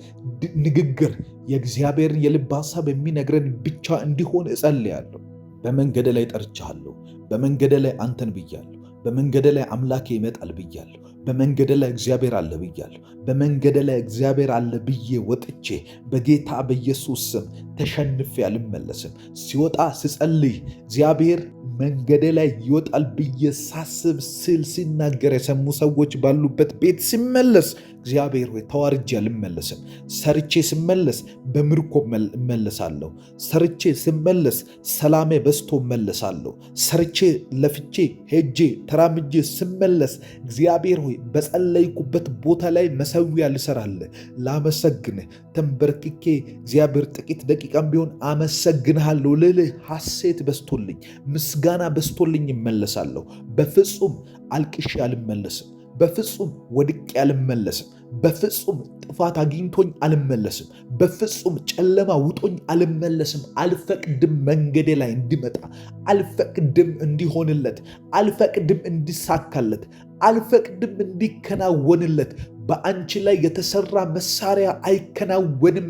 ንግግር የእግዚአብሔርን የልብ ሐሳብ የሚነግረን ብቻ እንዲሆን እጸልያለሁ። በመንገድ ላይ ጠርቻለሁ። በመንገድ ላይ አንተን ብያለሁ። በመንገድ ላይ አምላኬ ይመጣል ብያለሁ። በመንገድ ላይ እግዚአብሔር አለ ብያለሁ። በመንገድ ላይ እግዚአብሔር አለ ብዬ ወጥቼ በጌታ በኢየሱስ ስም ተሸንፌ አልመለስም። ሲወጣ ስጸልይ እግዚአብሔር መንገድ ላይ ይወጣል ብዬ ሳስብ ሲናገር የሰሙ ሰዎች ባሉበት ቤት ሲመለስ እግዚአብሔር ሆይ ተዋርጄ አልመለስም። ሰርቼ ስመለስ በምርኮ እመለሳለሁ። ሰርቼ ስመለስ ሰላሜ በስቶ እመለሳለሁ። ሰርቼ ለፍቼ ሄጄ ተራምጄ ስመለስ እግዚአብሔር ሆይ በጸለይኩበት ቦታ ላይ መሰዊያ ልሰራልህ፣ ላመሰግንህ ተንበርክኬ እግዚአብሔር ጥቂት ደቂቃም ቢሆን አመሰግንሃለሁ ልልህ ሐሴት በስቶልኝ ምስጋና በስቶልኝ እመለሳለሁ። በፍጹም አልቅሼ አልመለስም። በፍጹም ወድቄ አልመለስም። በፍጹም ጥፋት አግኝቶኝ አልመለስም። በፍጹም ጨለማ ውጦኝ አልመለስም። አልፈቅድም መንገዴ ላይ እንዲመጣ፣ አልፈቅድም እንዲሆንለት፣ አልፈቅድም እንዲሳካለት፣ አልፈቅድም እንዲከናወንለት። በአንቺ ላይ የተሰራ መሳሪያ አይከናወንም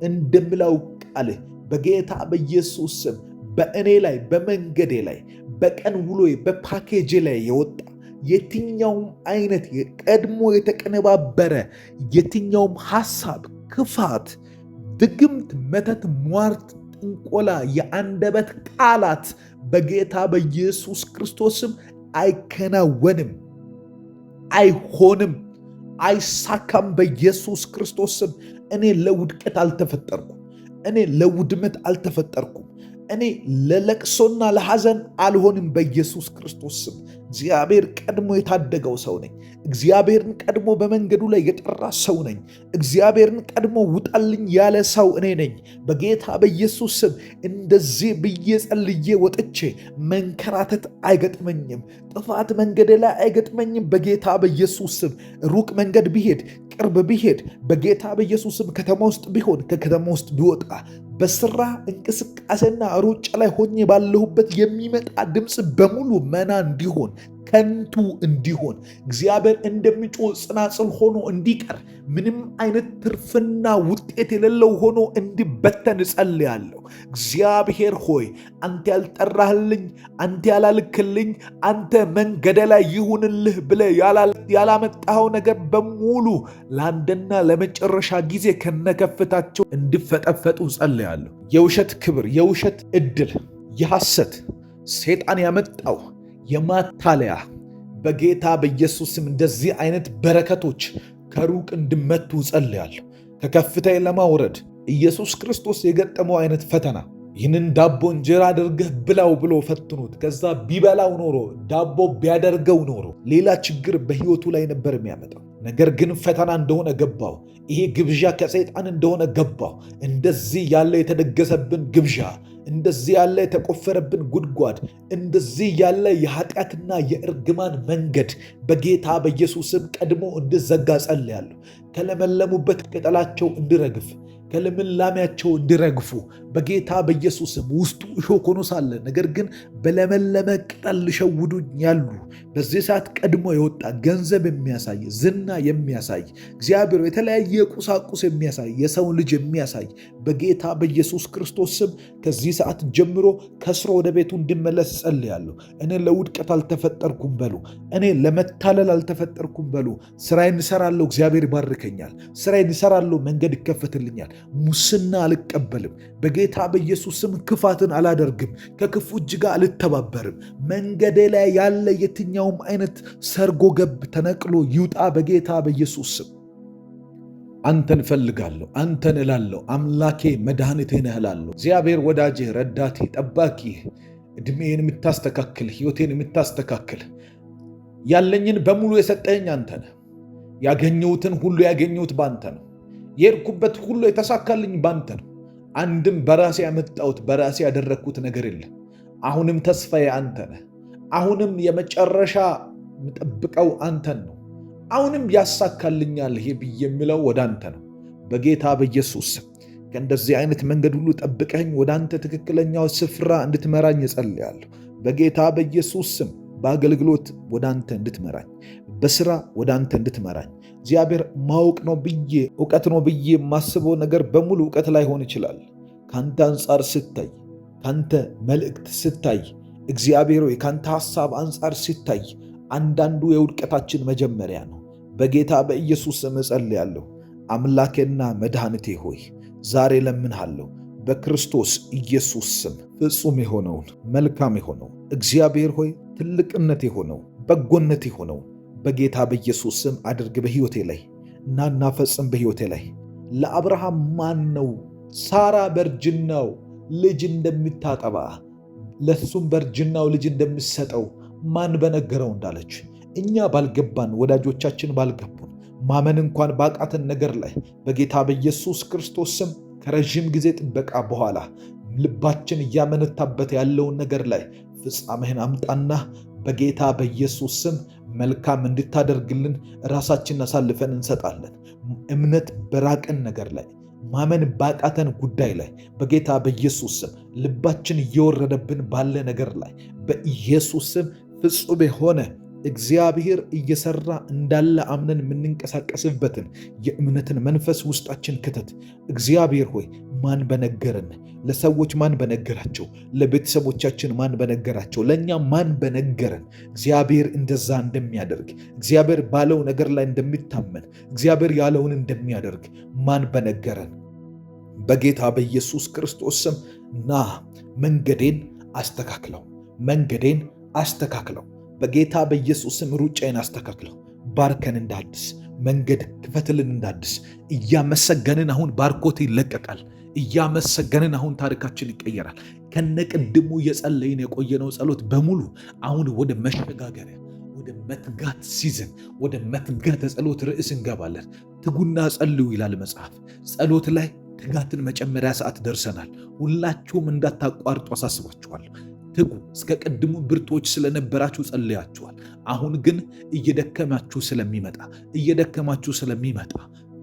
እንደምላው ቃልህ በጌታ በኢየሱስ ስም በእኔ ላይ በመንገዴ ላይ በቀን ውሎዬ በፓኬጄ ላይ የወጣ የትኛውም አይነት የቀድሞ የተቀነባበረ የትኛውም ሐሳብ፣ ክፋት፣ ድግምት፣ መተት፣ ሟርት፣ ጥንቆላ፣ የአንደበት ቃላት በጌታ በኢየሱስ ክርስቶስም አይከናወንም፣ አይሆንም፣ አይሳካም። በኢየሱስ ክርስቶስም እኔ ለውድቀት አልተፈጠርኩም። እኔ ለውድመት አልተፈጠርኩም። እኔ ለለቅሶና ለሐዘን አልሆንም። በኢየሱስ ክርስቶስ ስም እግዚአብሔር ቀድሞ የታደገው ሰው ነኝ። እግዚአብሔርን ቀድሞ በመንገዱ ላይ የጠራ ሰው ነኝ። እግዚአብሔርን ቀድሞ ውጣልኝ ያለ ሰው እኔ ነኝ። በጌታ በኢየሱስ ስም እንደዚህ ብዬ ጸልዬ ወጥቼ መንከራተት አይገጥመኝም። ጥፋት መንገድ ላይ አይገጥመኝም። በጌታ በኢየሱስ ስም ሩቅ መንገድ ቢሄድ ቅርብ ቢሄድ በጌታ በኢየሱስ ስም ከተማ ውስጥ ቢሆን ከከተማ ውስጥ ቢወጣ በስራ እንቅስቃሴና ሩጫ ላይ ሆኜ ባለሁበት የሚመጣ ድምፅ በሙሉ መና እንዲሆን ከንቱ እንዲሆን እግዚአብሔር እንደሚጮህ ጽናጽል ሆኖ እንዲቀር ምንም አይነት ትርፍና ውጤት የሌለው ሆኖ እንዲበተን እጸልያለሁ። እግዚአብሔር ሆይ አንተ ያልጠራህልኝ፣ አንተ ያላልክልኝ፣ አንተ መንገደ ላይ ይሁንልህ ብለህ ያላመጣኸው ነገር በሙሉ ለአንድና ለመጨረሻ ጊዜ ከነከፍታቸው እንዲፈጠፈጡ እጸልያለሁ። የውሸት ክብር፣ የውሸት ዕድል፣ የሐሰት ሰይጣን ያመጣው የማታለያ በጌታ በኢየሱስም እንደዚህ አይነት በረከቶች ከሩቅ እንዲመቱ እጸልያለሁ። ከከፍታዬ ለማውረድ ኢየሱስ ክርስቶስ የገጠመው አይነት ፈተና ይህንን ዳቦ እንጀራ አድርገህ ብላው ብሎ ፈትኑት። ከዛ ቢበላው ኖሮ ዳቦ ቢያደርገው ኖሮ ሌላ ችግር በሕይወቱ ላይ ነበር የሚያመጣው። ነገር ግን ፈተና እንደሆነ ገባው። ይሄ ግብዣ ከሰይጣን እንደሆነ ገባው። እንደዚህ ያለ የተደገሰብን ግብዣ፣ እንደዚህ ያለ የተቆፈረብን ጉድጓድ፣ እንደዚህ ያለ የኃጢአትና የእርግማን መንገድ በጌታ በኢየሱስም ቀድሞ እንዲዘጋ ጸልያለሁ። ከለመለሙበት ቅጠላቸው እንዲረግፍ፣ ከልምላሜያቸው እንዲረግፉ በጌታ በኢየሱስም ውስጡ እሾህ ሆኖ ሳለ ነገር ግን በለመለመ ቅጠል ሊሸውዱኝ ያሉ በዚህ ሰዓት ቀድሞ የወጣ ገንዘብ የሚያሳይ ዝና የሚያሳይ እግዚአብሔር የተለያየ ቁሳቁስ የሚያሳይ የሰው ልጅ የሚያሳይ በጌታ በኢየሱስ ክርስቶስ ስም ከዚህ ሰዓት ጀምሮ ከስሮ ወደ ቤቱ እንዲመለስ ጸልያለሁ። እኔ ለውድቀት አልተፈጠርኩም በሉ። እኔ ለመታለል አልተፈጠርኩም በሉ። ስራዬን እሰራለሁ፣ እግዚአብሔር ይባርከኛል። ስራዬን እሰራለሁ፣ መንገድ ይከፈትልኛል። ሙስና አልቀበልም። በጌታ በኢየሱስ ስም ክፋትን አላደርግም። ከክፉ እጅ ጋር አልተባበርም። መንገዴ ላይ ያለ የትኛውም አይነት ሰርጎ ገብ ተነቅሎ ይውጣ በጌታ በኢየሱስ ስም። አንተን እፈልጋለሁ፣ አንተን እላለሁ። አምላኬ መድኃኒቴ ነህ እላለሁ። እግዚአብሔር ወዳጄ፣ ረዳቴ፣ ጠባቂ፣ ዕድሜን የምታስተካክል፣ ሕይወቴን የምታስተካክል፣ ያለኝን በሙሉ የሰጠኸኝ አንተ ነህ። ያገኘሁትን ሁሉ ያገኘሁት ባንተ ነው። የሄድኩበት ሁሉ የተሳካልኝ ባንተ ነው። አንድም በራሴ ያመጣሁት በራሴ ያደረግኩት ነገር የለም። አሁንም ተስፋዬ አንተ ነህ። አሁንም የመጨረሻ የምጠብቀው አንተን ነው። አሁንም ያሳካልኛል ይሄ ብዬ የምለው ወደ አንተ ነው። በጌታ በኢየሱስ ከእንደዚህ አይነት መንገድ ሁሉ ጠብቀኝ ወደ አንተ ትክክለኛው ስፍራ እንድትመራኝ እጸልያለሁ። በጌታ በኢየሱስ ስም በአገልግሎት ወደ አንተ እንድትመራኝ፣ በስራ ወደ አንተ እንድትመራኝ እግዚአብሔር ማወቅ ነው ብዬ እውቀት ነው ብዬ የማስበው ነገር በሙሉ እውቀት ላይሆን ይችላል። ካንተ አንጻር ስታይ፣ ካንተ መልእክት ስታይ፣ እግዚአብሔር ሆይ ካንተ ሐሳብ አንጻር ሲታይ አንዳንዱ የውድቀታችን መጀመሪያ ነው። በጌታ በኢየሱስ ስም እጸልያለሁ። አምላኬና መድኃኒቴ ሆይ ዛሬ ለምንሃለሁ በክርስቶስ ኢየሱስ ስም ፍጹም የሆነውን መልካም የሆነውን እግዚአብሔር ሆይ ትልቅነት የሆነው በጎነት የሆነው በጌታ በኢየሱስ ስም አድርግ በሕይወቴ ላይ እናና ፈጽም በሕይወቴ ላይ። ለአብርሃም ማን ነው ሳራ በእርጅናው ልጅ እንደምታጠባ ለሱም በእርጅናው ልጅ እንደምትሰጠው ማን በነገረው እንዳለች እኛ ባልገባን ወዳጆቻችን ባልገቡን ማመን እንኳን ባቃተን ነገር ላይ በጌታ በኢየሱስ ክርስቶስ ስም ከረዥም ጊዜ ጥበቃ በኋላ ልባችን እያመነታበት ያለውን ነገር ላይ ፍጻሜህን አምጣና በጌታ በኢየሱስ ስም መልካም እንድታደርግልን ራሳችንን አሳልፈን እንሰጣለን። እምነት በራቀን ነገር ላይ ማመን ባቃተን ጉዳይ ላይ በጌታ በኢየሱስ ስም ልባችን እየወረደብን ባለ ነገር ላይ በኢየሱስ ስም ፍጹም የሆነ እግዚአብሔር እየሰራ እንዳለ አምነን የምንንቀሳቀስበትን የእምነትን መንፈስ ውስጣችን ክተት። እግዚአብሔር ሆይ ማን በነገረን? ለሰዎች ማን በነገራቸው? ለቤተሰቦቻችን ማን በነገራቸው? ለእኛ ማን በነገረን? እግዚአብሔር እንደዛ እንደሚያደርግ እግዚአብሔር ባለው ነገር ላይ እንደሚታመን እግዚአብሔር ያለውን እንደሚያደርግ ማን በነገረን? በጌታ በኢየሱስ ክርስቶስ ስም ና መንገዴን አስተካክለው፣ መንገዴን አስተካክለው። በጌታ በኢየሱስ ስም ሩጫዬን አስተካክለው። ባርከን እንዳድስ መንገድ ክፈትልን እንዳድስ እያመሰገንን አሁን ባርኮት ይለቀቃል። እያመሰገንን አሁን ታሪካችን ይቀየራል። ከነቅድሙ የጸለይን የቆየነው ጸሎት በሙሉ አሁን ወደ መሸጋገሪያ ወደ መትጋት ሲዝን ወደ መትጋት ጸሎት ርዕስ እንገባለን። ትጉና ጸልዩ ይላል መጽሐፍ። ጸሎት ላይ ትጋትን መጨመሪያ ሰዓት ደርሰናል። ሁላችሁም እንዳታቋርጡ አሳስባችኋለሁ። ትጉ። እስከ ቀድሙ ብርቶች ስለነበራችሁ ጸልያችኋል። አሁን ግን እየደከማችሁ ስለሚመጣ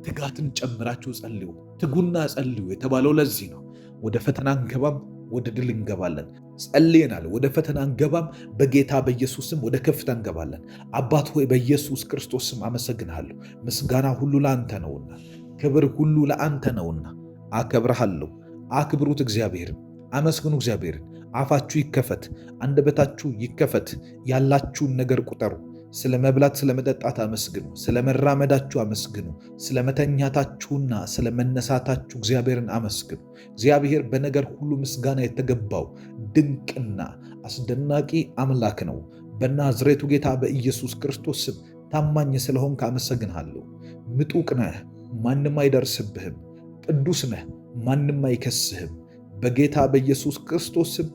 ትጋትን ጨምራችሁ ጸልዩ። ትጉና ጸልዩ የተባለው ለዚህ ነው። ወደ ፈተና አንገባም፣ ወደ ድል እንገባለን። ጸልየናል፣ ወደ ፈተና እንገባም። በጌታ በኢየሱስ ስም ወደ ከፍታ እንገባለን። አባት ሆይ በኢየሱስ ክርስቶስ ስም አመሰግንሃለሁ። ምስጋና ሁሉ ለአንተ ነውና፣ ክብር ሁሉ ለአንተ ነውና አከብረሃለሁ። አክብሩት እግዚአብሔርን፣ አመስግኑ እግዚአብሔርን። አፋችሁ ይከፈት፣ አንደበታችሁ ይከፈት። ያላችሁን ነገር ቁጠሩ። ስለ መብላት ስለ መጠጣት አመስግኑ። ስለ መራመዳችሁ አመስግኑ። ስለ መተኛታችሁና ስለ መነሳታችሁ እግዚአብሔርን አመስግኑ። እግዚአብሔር በነገር ሁሉ ምስጋና የተገባው ድንቅና አስደናቂ አምላክ ነው። በናዝሬቱ ጌታ በኢየሱስ ክርስቶስ ስም ታማኝ ስለሆንክ አመሰግንሃለሁ። ምጡቅ ነህ፣ ማንም አይደርስብህም። ቅዱስ ነህ፣ ማንም አይከስህም። በጌታ በኢየሱስ ክርስቶስ ስም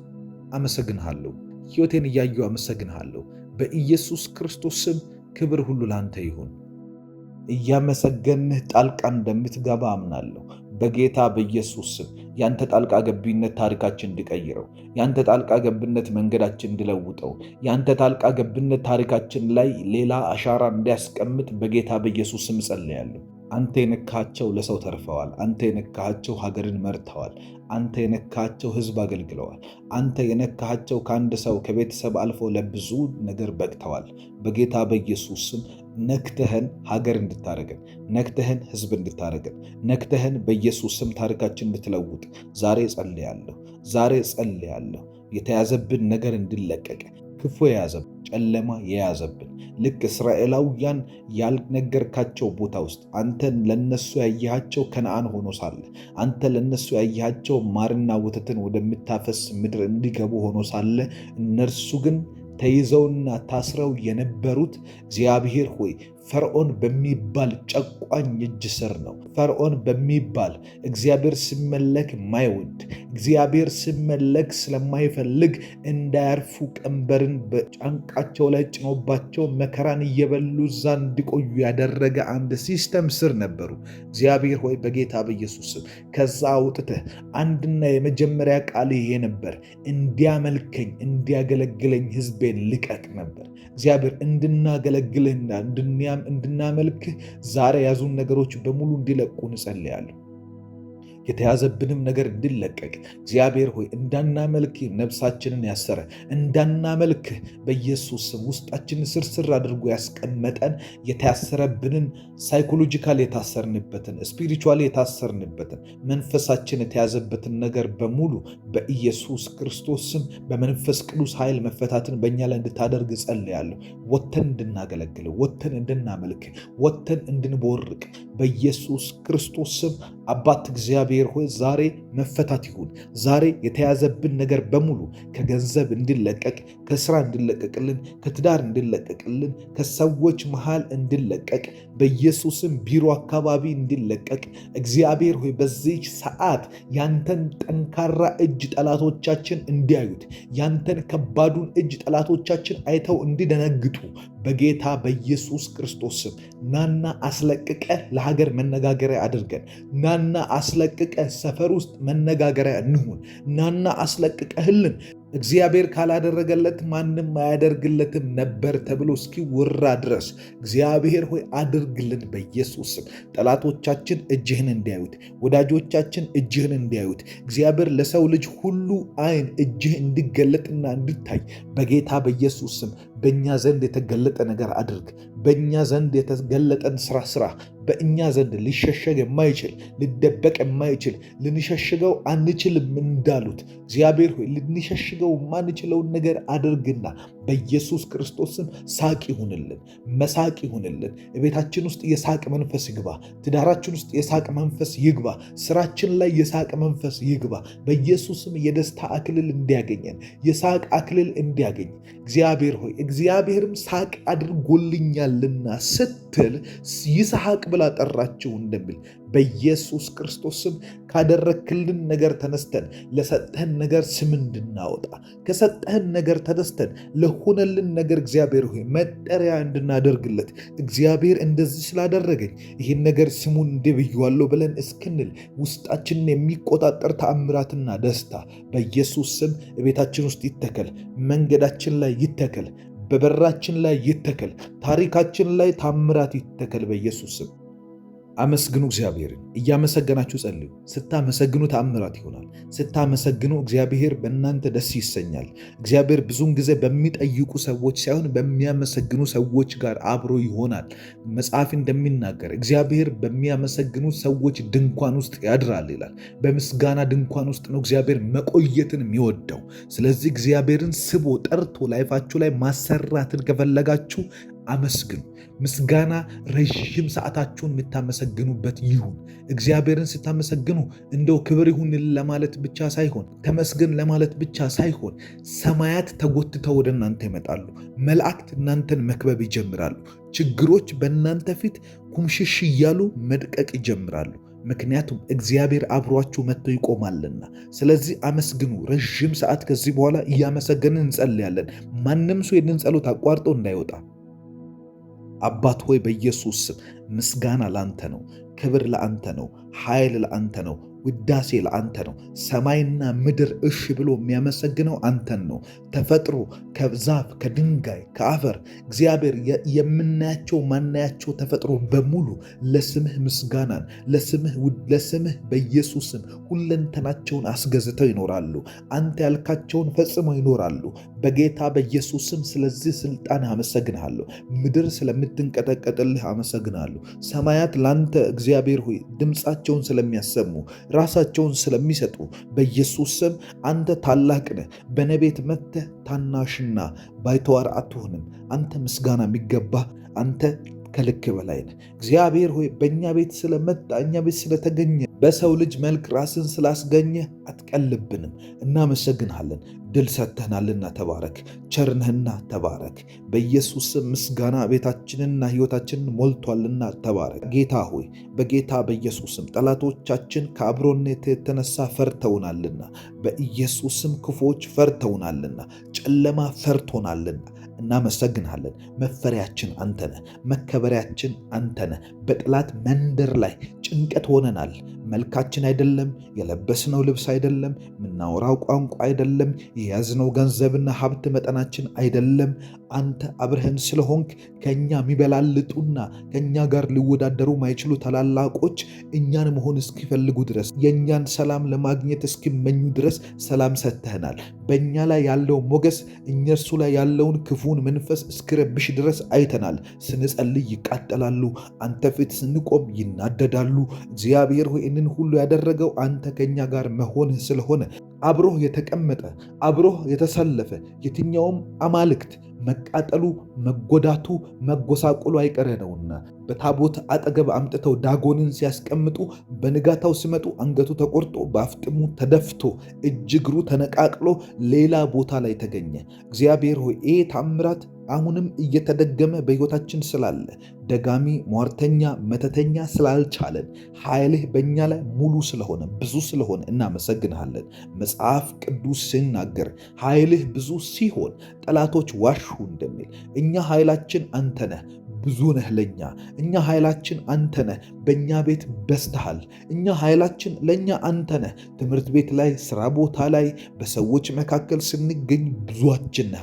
አመሰግንሃለሁ። ሕይወቴን እያየሁ አመሰግንሃለሁ። በኢየሱስ ክርስቶስ ስም ክብር ሁሉ ላንተ ይሁን። እያመሰገንህ ጣልቃ እንደምትገባ አምናለሁ። በጌታ በኢየሱስ ስም ያንተ ጣልቃ ገብነት ታሪካችን እንዲቀይረው፣ ያንተ ጣልቃ ገብነት መንገዳችን እንዲለውጠው፣ ያንተ ጣልቃ ገብነት ታሪካችን ላይ ሌላ አሻራ እንዲያስቀምጥ በጌታ በኢየሱስ ስም ጸልያለሁ። አንተ የነካቸው ለሰው ተርፈዋል። አንተ የነካቸው ሀገርን መርተዋል። አንተ የነካቸው ሕዝብ አገልግለዋል። አንተ የነካቸው ከአንድ ሰው ከቤተሰብ አልፎ ለብዙ ነገር በቅተዋል። በጌታ በኢየሱስ ስም ነክተህን ሀገር እንድታረገን፣ ነክተህን ሕዝብ እንድታረገን፣ ነክተህን በኢየሱስ ስም ታሪካችን እንድትለውጥ ዛሬ ጸልያለሁ። ዛሬ ጸልያለሁ። የተያዘብን ነገር እንዲለቀቅ፣ ክፉ የያዘብን ጨለማ የያዘብን ልክ እስራኤላውያን ያልነገርካቸው ቦታ ውስጥ አንተን ለነሱ ያየሃቸው ከነአን ሆኖ ሳለ አንተ ለነሱ ያየሃቸው ማርና ወተትን ወደምታፈስ ምድር እንዲገቡ ሆኖ ሳለ እነርሱ ግን ተይዘውና ታስረው የነበሩት እግዚአብሔር ሆይ ፈርዖን በሚባል ጨቋኝ እጅ ስር ነው። ፈርዖን በሚባል እግዚአብሔር ሲመለክ ማይወድ እግዚአብሔር ሲመለክ ስለማይፈልግ እንዳያርፉ ቀንበርን በጫንቃቸው ላይ ጭኖባቸው መከራን እየበሉ እዛ እንዲቆዩ ያደረገ አንድ ሲስተም ስር ነበሩ። እግዚአብሔር ሆይ በጌታ በኢየሱስ ስም ከዛ አውጥተህ አንድና የመጀመሪያ ቃል ይሄ ነበር፣ እንዲያመልከኝ እንዲያገለግለኝ ሕዝቤን ልቀቅ ነበር። እግዚአብሔር እንድናገለግልህና እንድናመልክህ ዛሬ ያዙን ነገሮች በሙሉ እንዲለቁ እንጸልያለሁ። የተያዘብንም ነገር እንዲለቀቅ እግዚአብሔር ሆይ እንዳናመልክህ ነፍሳችንን ያሰረ እንዳናመልክህ በኢየሱስ ስም ውስጣችንን ስርስር አድርጎ ያስቀመጠን የታሰረብንን ሳይኮሎጂካል የታሰርንበትን ስፒሪቹዋል የታሰርንበትን መንፈሳችን የተያዘበትን ነገር በሙሉ በኢየሱስ ክርስቶስ ስም በመንፈስ ቅዱስ ኃይል መፈታትን በእኛ ላይ እንድታደርግ ጸልያለሁ። ወተን እንድናገለግል፣ ወተን እንድናመልክ፣ ወተን እንድንቦርቅ በኢየሱስ ክርስቶስ ስም አባት እግዚአብሔር ሆይ ዛሬ መፈታት ይሁን። ዛሬ የተያዘብን ነገር በሙሉ ከገንዘብ እንዲለቀቅ፣ ከስራ እንዲለቀቅልን፣ ከትዳር እንዲለቀቅልን፣ ከሰዎች መሃል እንዲለቀቅ፣ በኢየሱስም ቢሮ አካባቢ እንዲለቀቅ እግዚአብሔር ሆይ በዚህ ሰዓት ያንተን ጠንካራ እጅ ጠላቶቻችን እንዲያዩት፣ ያንተን ከባዱን እጅ ጠላቶቻችን አይተው እንዲደነግጡ በጌታ በኢየሱስ ክርስቶስ ስም ናና አስለቅቀ ለሀገር መነጋገሪያ አድርገን፣ ናና አስለቅቀ ሰፈር ውስጥ መነጋገሪያ እንሁን። ናና አስለቅቀህልን እግዚአብሔር ካላደረገለት ማንም አያደርግለትም ነበር ተብሎ እስኪወራ ድረስ እግዚአብሔር ሆይ አድርግልን በኢየሱስ ስም። ጠላቶቻችን እጅህን እንዲያዩት፣ ወዳጆቻችን እጅህን እንዲያዩት እግዚአብሔር ለሰው ልጅ ሁሉ አይን እጅህ እንዲገለጥና እንዲታይ በጌታ በኢየሱስ ስም በእኛ ዘንድ የተገለጠ ነገር አድርግ። በእኛ ዘንድ የተገለጠን ስራ በእኛ ዘንድ ሊሸሸግ የማይችል ሊደበቅ የማይችል ልንሸሽገው አንችልም እንዳሉት እግዚአብሔር ሆይ ልንሸሽገው የማንችለውን ነገር አድርግና በኢየሱስ ክርስቶስ ስም ሳቅ ይሁንልን፣ መሳቅ ይሁንልን። ቤታችን ውስጥ የሳቅ መንፈስ ይግባ። ትዳራችን ውስጥ የሳቅ መንፈስ ይግባ። ስራችን ላይ የሳቅ መንፈስ ይግባ። በኢየሱስ ስም የደስታ አክሊል እንዲያገኘን፣ የሳቅ አክሊል እንዲያገኝ እግዚአብሔር ሆይ እግዚአብሔርም ሳቅ አድርጎልኛልና ስትል ይስሐቅ ብላ ጠራችሁ እንደሚል በኢየሱስ ክርስቶስ ስም ካደረክልን ነገር ተነስተን ለሰጠህን ነገር ስም እንድናወጣ ከሰጠህን ነገር ተነስተን ለሆነልን ነገር እግዚአብሔር ሆይ መጠሪያ እንድናደርግለት እግዚአብሔር እንደዚህ ስላደረገኝ ይህን ነገር ስሙን እንዲህ ብዬዋለሁ ብለን እስክንል ውስጣችንን የሚቆጣጠር ተአምራትና ደስታ በኢየሱስ ስም ቤታችን ውስጥ ይተከል፣ መንገዳችን ላይ ይተከል፣ በበራችን ላይ ይተከል፣ ታሪካችን ላይ ታምራት ይተከል በኢየሱስ ስም። አመስግኑ እግዚአብሔርን። እያመሰገናችሁ ጸልዩ። ስታመሰግኑ ተአምራት ይሆናል። ስታመሰግኑ እግዚአብሔር በእናንተ ደስ ይሰኛል። እግዚአብሔር ብዙውን ጊዜ በሚጠይቁ ሰዎች ሳይሆን በሚያመሰግኑ ሰዎች ጋር አብሮ ይሆናል። መጽሐፍ እንደሚናገር እግዚአብሔር በሚያመሰግኑ ሰዎች ድንኳን ውስጥ ያድራል ይላል። በምስጋና ድንኳን ውስጥ ነው እግዚአብሔር መቆየትን የሚወደው። ስለዚህ እግዚአብሔርን ስቦ ጠርቶ ላይፋችሁ ላይ ማሰራትን ከፈለጋችሁ አመስግኑ። ምስጋና ረዥም ሰዓታችሁን የምታመሰግኑበት ይሁን። እግዚአብሔርን ስታመሰግኑ እንደው ክብር ይሁን ለማለት ብቻ ሳይሆን ተመስገን ለማለት ብቻ ሳይሆን ሰማያት ተጎትተው ወደ እናንተ ይመጣሉ። መላእክት እናንተን መክበብ ይጀምራሉ። ችግሮች በእናንተ ፊት ኩምሽሽ እያሉ መድቀቅ ይጀምራሉ። ምክንያቱም እግዚአብሔር አብሯችሁ መጥቶ ይቆማልና። ስለዚህ አመስግኑ። ረዥም ሰዓት ከዚህ በኋላ እያመሰገንን እንጸልያለን። ማንም ሰው ይህንን ጸሎት አቋርጦ እንዳይወጣ። አባት ሆይ በኢየሱስ ስም ምስጋና ለአንተ ነው፣ ክብር ለአንተ ነው፣ ኃይል ለአንተ ነው፣ ውዳሴ ለአንተ ነው። ሰማይና ምድር እሺ ብሎ የሚያመሰግነው አንተን ነው። ተፈጥሮ ከዛፍ ከድንጋይ ከአፈር እግዚአብሔር የምናያቸው ማናያቸው ተፈጥሮ በሙሉ ለስምህ ምስጋናን ለስምህ በኢየሱስ ስም ሁለንተናቸውን አስገዝተው ይኖራሉ። አንተ ያልካቸውን ፈጽመው ይኖራሉ በጌታ በኢየሱስ ስም። ስለዚህ ስልጣን አመሰግንሃለሁ። ምድር ስለምትንቀጠቀጥልህ አመሰግናለሁ። ሰማያት ላንተ እግዚአብሔር ሆይ ድምፃቸውን ስለሚያሰሙ ራሳቸውን ስለሚሰጡ በኢየሱስ ስም አንተ ታላቅ ነህ። በነቤት መጥተህ ታናሽና ባይተዋር አትሆንም። አንተ ምስጋና የሚገባ አንተ ከልክ በላይ ነህ። እግዚአብሔር ሆይ በእኛ ቤት ስለመጣ እኛ ቤት ስለተገኘ በሰው ልጅ መልክ ራስን ስላስገኘ አትቀልብንም። እናመሰግንሃለን። ድል ሰጥተናልና ተባረክ። ቸርነህና ተባረክ። በኢየሱስ ስም ምስጋና ቤታችንና ሕይወታችንን ሞልቷልና ተባረክ። ጌታ ሆይ በጌታ በኢየሱስ ስም ጠላቶቻችን ከአብሮነት የተነሳ ፈርተውናልና፣ በኢየሱስ ስም ክፉዎች ፈርተውናልና፣ ጨለማ ፈርቶናልና እናመሰግንሃለን። መፈሪያችን አንተነ፣ መከበሪያችን አንተነ። በጠላት መንደር ላይ ጭንቀት ሆነናል። መልካችን አይደለም፣ የለበስነው ልብስ አይደለም፣ የምናወራው ቋንቋ አይደለም፣ የያዝነው ገንዘብና ሀብት መጠናችን አይደለም። አንተ አብረህን ስለሆንክ ከእኛ የሚበላልጡና ከእኛ ጋር ሊወዳደሩ ማይችሉ ታላላቆች እኛን መሆን እስኪፈልጉ ድረስ የእኛን ሰላም ለማግኘት እስኪመኙ ድረስ ሰላም ሰጥተህናል። በእኛ ላይ ያለው ሞገስ እነርሱ ላይ ያለውን ክፉን መንፈስ እስኪረብሽ ድረስ አይተናል። ስንጸልይ ይቃጠላሉ፣ አንተ ፊት ስንቆም ይናደዳሉ። እግዚአብሔር ሆይ ይህንን ሁሉ ያደረገው አንተ ከእኛ ጋር መሆንህ ስለሆነ አብሮህ የተቀመጠ አብሮህ የተሰለፈ የትኛውም አማልክት መቃጠሉ፣ መጎዳቱ፣ መጎሳቆሉ አይቀሬ ነውና በታቦት አጠገብ አምጥተው ዳጎንን ሲያስቀምጡ በንጋታው ሲመጡ አንገቱ ተቆርጦ በአፍጥሙ ተደፍቶ እጅ እግሩ ተነቃቅሎ ሌላ ቦታ ላይ ተገኘ። እግዚአብሔር ሆይ ይህ ታምራት አሁንም እየተደገመ በሕይወታችን ስላለ ደጋሚ፣ ሟርተኛ፣ መተተኛ ስላልቻለን ኃይልህ በእኛ ላይ ሙሉ ስለሆነ ብዙ ስለሆነ እናመሰግንሃለን። መጽሐፍ ቅዱስ ሲናገር ኃይልህ ብዙ ሲሆን ጠላቶች ዋሹ እንደሚል እኛ ኃይላችን አንተ ነህ። ብዙ ነህ ለኛ። እኛ ኃይላችን አንተ ነህ። በእኛ ቤት በዝተሃል። እኛ ኃይላችን ለእኛ አንተ ነህ። ትምህርት ቤት ላይ፣ ስራ ቦታ ላይ፣ በሰዎች መካከል ስንገኝ ብዙችን ነህ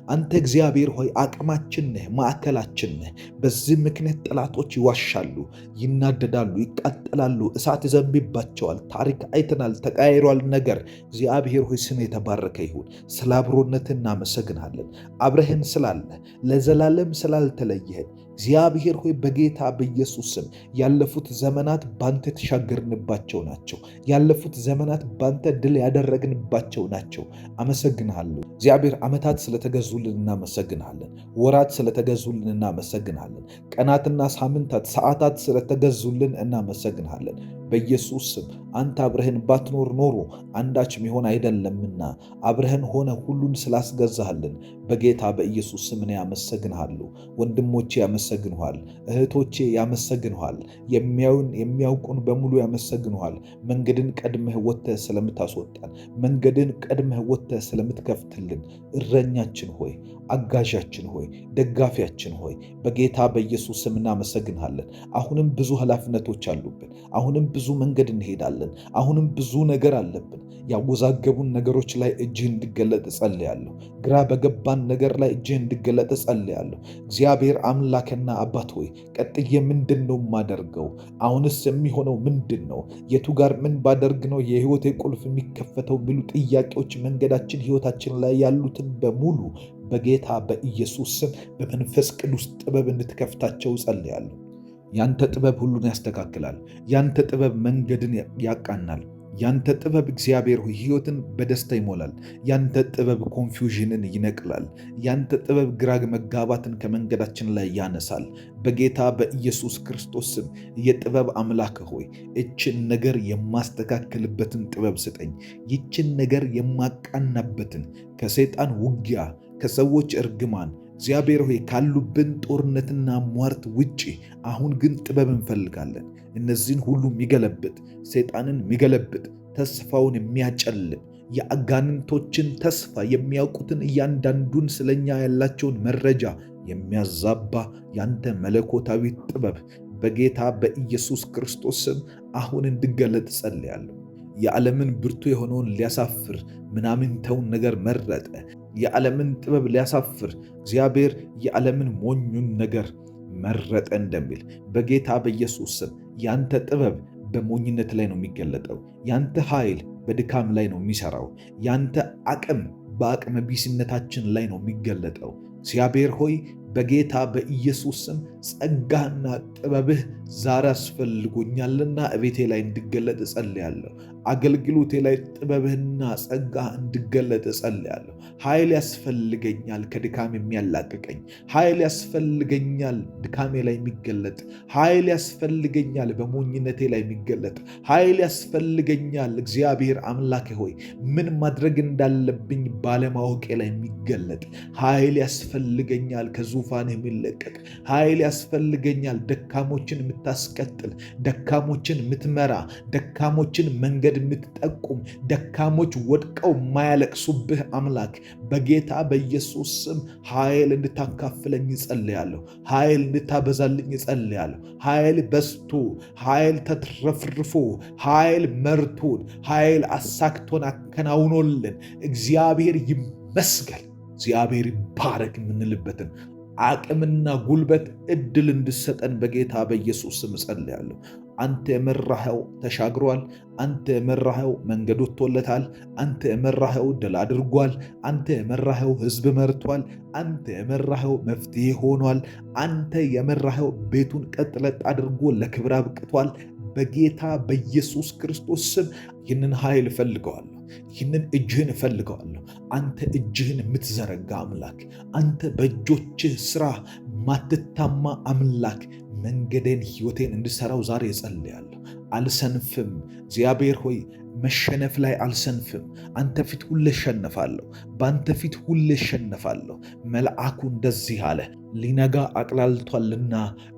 አንተ እግዚአብሔር ሆይ አቅማችን ነህ፣ ማዕከላችን ነህ። በዚህ ምክንያት ጠላቶች ይዋሻሉ፣ ይናደዳሉ፣ ይቃጠላሉ፣ እሳት ይዘንብባቸዋል። ታሪክ አይተናል፣ ተቃይሯል ነገር። እግዚአብሔር ሆይ ስም የተባረከ ይሁን። ስለ አብሮነት እናመሰግናለን። አብረህን ስላለ ለዘላለም ስላልተለየህን እግዚአብሔር ሆይ በጌታ በኢየሱስ ስም ያለፉት ዘመናት ባንተ የተሻገርንባቸው ናቸው። ያለፉት ዘመናት ባንተ ድል ያደረግንባቸው ናቸው። አመሰግንሃለሁ እግዚአብሔር። ዓመታት ስለተገዙልን እናመሰግንሃለን። ወራት ስለተገዙልን እናመሰግንሃለን። ቀናትና ሳምንታት፣ ሰዓታት ስለተገዙልን እናመሰግንሃለን። በኢየሱስ ስም አንተ አብረህን ባትኖር ኖሮ አንዳች ሚሆን አይደለምና አብረህን ሆነ ሁሉን ስላስገዛህልን በጌታ በኢየሱስ ስም እኔ ያመሰግንሃለሁ። ወንድሞቼ ያመሰግንኋል፣ እህቶቼ ያመሰግንኋል፣ የሚያዩን የሚያውቁን በሙሉ ያመሰግንኋል። መንገድን ቀድመህ ወጥተህ ስለምታስወጣን፣ መንገድን ቀድመህ ወጥተህ ስለምትከፍትልን እረኛችን ሆይ፣ አጋዣችን ሆይ፣ ደጋፊያችን ሆይ በጌታ በኢየሱስ ስም እናመሰግንሃለን። አሁንም ብዙ ኃላፊነቶች አሉብን። አሁንም ብዙ በብዙ መንገድ እንሄዳለን። አሁንም ብዙ ነገር አለብን። ያወዛገቡን ነገሮች ላይ እጅህ እንዲገለጥ እጸልያለሁ። ግራ በገባን ነገር ላይ እጅህ እንዲገለጥ እጸልያለሁ። እግዚአብሔር አምላክና አባት ሆይ ቀጥዬ ምንድን ነው የማደርገው? አሁንስ የሚሆነው ምንድን ነው? የቱ ጋር ምን ባደርግ ነው የህይወቴ ቁልፍ የሚከፈተው? የሚሉ ጥያቄዎች መንገዳችን ህይወታችን ላይ ያሉትን በሙሉ በጌታ በኢየሱስ ስም በመንፈስ ቅዱስ ጥበብ እንድትከፍታቸው እጸልያለሁ። ያንተ ጥበብ ሁሉን ያስተካክላል። ያንተ ጥበብ መንገድን ያቃናል። ያንተ ጥበብ እግዚአብሔር ሆይ ሕይወትን በደስታ ይሞላል። ያንተ ጥበብ ኮንፊውዥንን ይነቅላል። ያንተ ጥበብ ግራ መጋባትን ከመንገዳችን ላይ ያነሳል። በጌታ በኢየሱስ ክርስቶስ ስም የጥበብ አምላክ ሆይ እችን ነገር የማስተካከልበትን ጥበብ ስጠኝ። ይችን ነገር የማቃናበትን ከሰይጣን ውጊያ፣ ከሰዎች እርግማን እግዚአብሔር ሆይ ካሉብን ጦርነትና ሟርት ውጪ አሁን ግን ጥበብ እንፈልጋለን። እነዚህን ሁሉ የሚገለብጥ ሰይጣንን የሚገለብጥ ተስፋውን የሚያጨልም የአጋንንቶችን ተስፋ የሚያውቁትን እያንዳንዱን ስለኛ ያላቸውን መረጃ የሚያዛባ ያንተ መለኮታዊ ጥበብ በጌታ በኢየሱስ ክርስቶስ ስም አሁን እንዲገለጥ ጸልያለሁ። የዓለምን ብርቱ የሆነውን ሊያሳፍር ምናምንተውን ነገር መረጠ። የዓለምን ጥበብ ሊያሳፍር እግዚአብሔር የዓለምን ሞኙን ነገር መረጠ እንደሚል በጌታ በኢየሱስ ስም ያንተ ጥበብ በሞኝነት ላይ ነው የሚገለጠው። ያንተ ኃይል በድካም ላይ ነው የሚሰራው። ያንተ አቅም በአቅመ ቢስነታችን ላይ ነው የሚገለጠው። እግዚአብሔር ሆይ በጌታ በኢየሱስ ስም ጸጋህና ጥበብህ ዛሬ አስፈልጎኛልና እቤቴ ላይ እንዲገለጥ እጸልያለሁ። አገልግሎቴ ላይ ጥበብህና ጸጋህ እንዲገለጥ እጸልያለሁ። ኃይል ያስፈልገኛል፣ ከድካም የሚያላቅቀኝ ኃይል ያስፈልገኛል፣ ድካሜ ላይ የሚገለጥ ኃይል ያስፈልገኛል፣ በሞኝነቴ ላይ የሚገለጥ ኃይል ያስፈልገኛል። እግዚአብሔር አምላኬ ሆይ ምን ማድረግ እንዳለብኝ ባለማወቄ ላይ የሚገለጥ ኃይል ያስፈልገኛል። ከዙፋንህ የሚለቀቅ ኃይል ያስፈልገኛል። ደካሞችን የምታስቀጥል፣ ደካሞችን የምትመራ፣ ደካሞችን መንገድ የምትጠቁም፣ ደካሞች ወድቀው የማያለቅሱብህ አምላክ በጌታ በኢየሱስ ስም ኃይል እንድታካፍለኝ እጸልያለሁ። ኃይል እንድታበዛልኝ እጸልያለሁ። ኃይል በዝቶ፣ ኃይል ተትረፍርፎ፣ ኃይል መርቶን፣ ኃይል አሳክቶን አከናውኖልን እግዚአብሔር ይመስገን፣ እግዚአብሔር ይባረክ የምንልበትን አቅምና ጉልበት እድል እንድሰጠን በጌታ በኢየሱስ ስም እጸልያለሁ። አንተ የመራኸው ተሻግሯል። አንተ የመራኸው መንገድ ወጥቶለታል። አንተ የመራኸው ድል አድርጓል። አንተ የመራኸው ሕዝብ መርቷል። አንተ የመራኸው መፍትሄ ሆኗል። አንተ የመራኸው ቤቱን ቀጥለጥ አድርጎ ለክብር አብቅቷል። በጌታ በኢየሱስ ክርስቶስ ስም ይህንን ኃይል እፈልገዋለሁ። ይህንን እጅህን እፈልገዋለሁ። አንተ እጅህን የምትዘረጋ አምላክ፣ አንተ በእጆችህ ሥራ ማትታማ አምላክ መንገዴን ሕይወቴን እንድሠራው ዛሬ እጸልያለሁ። አልሰንፍም። እግዚአብሔር ሆይ መሸነፍ ላይ አልሰንፍም። አንተ ፊት ሁሌ እሸነፋለሁ። በአንተ ፊት ሁሌ እሸነፋለሁ። መልአኩ እንደዚህ አለ፣ ሊነጋ አቅላልቷልና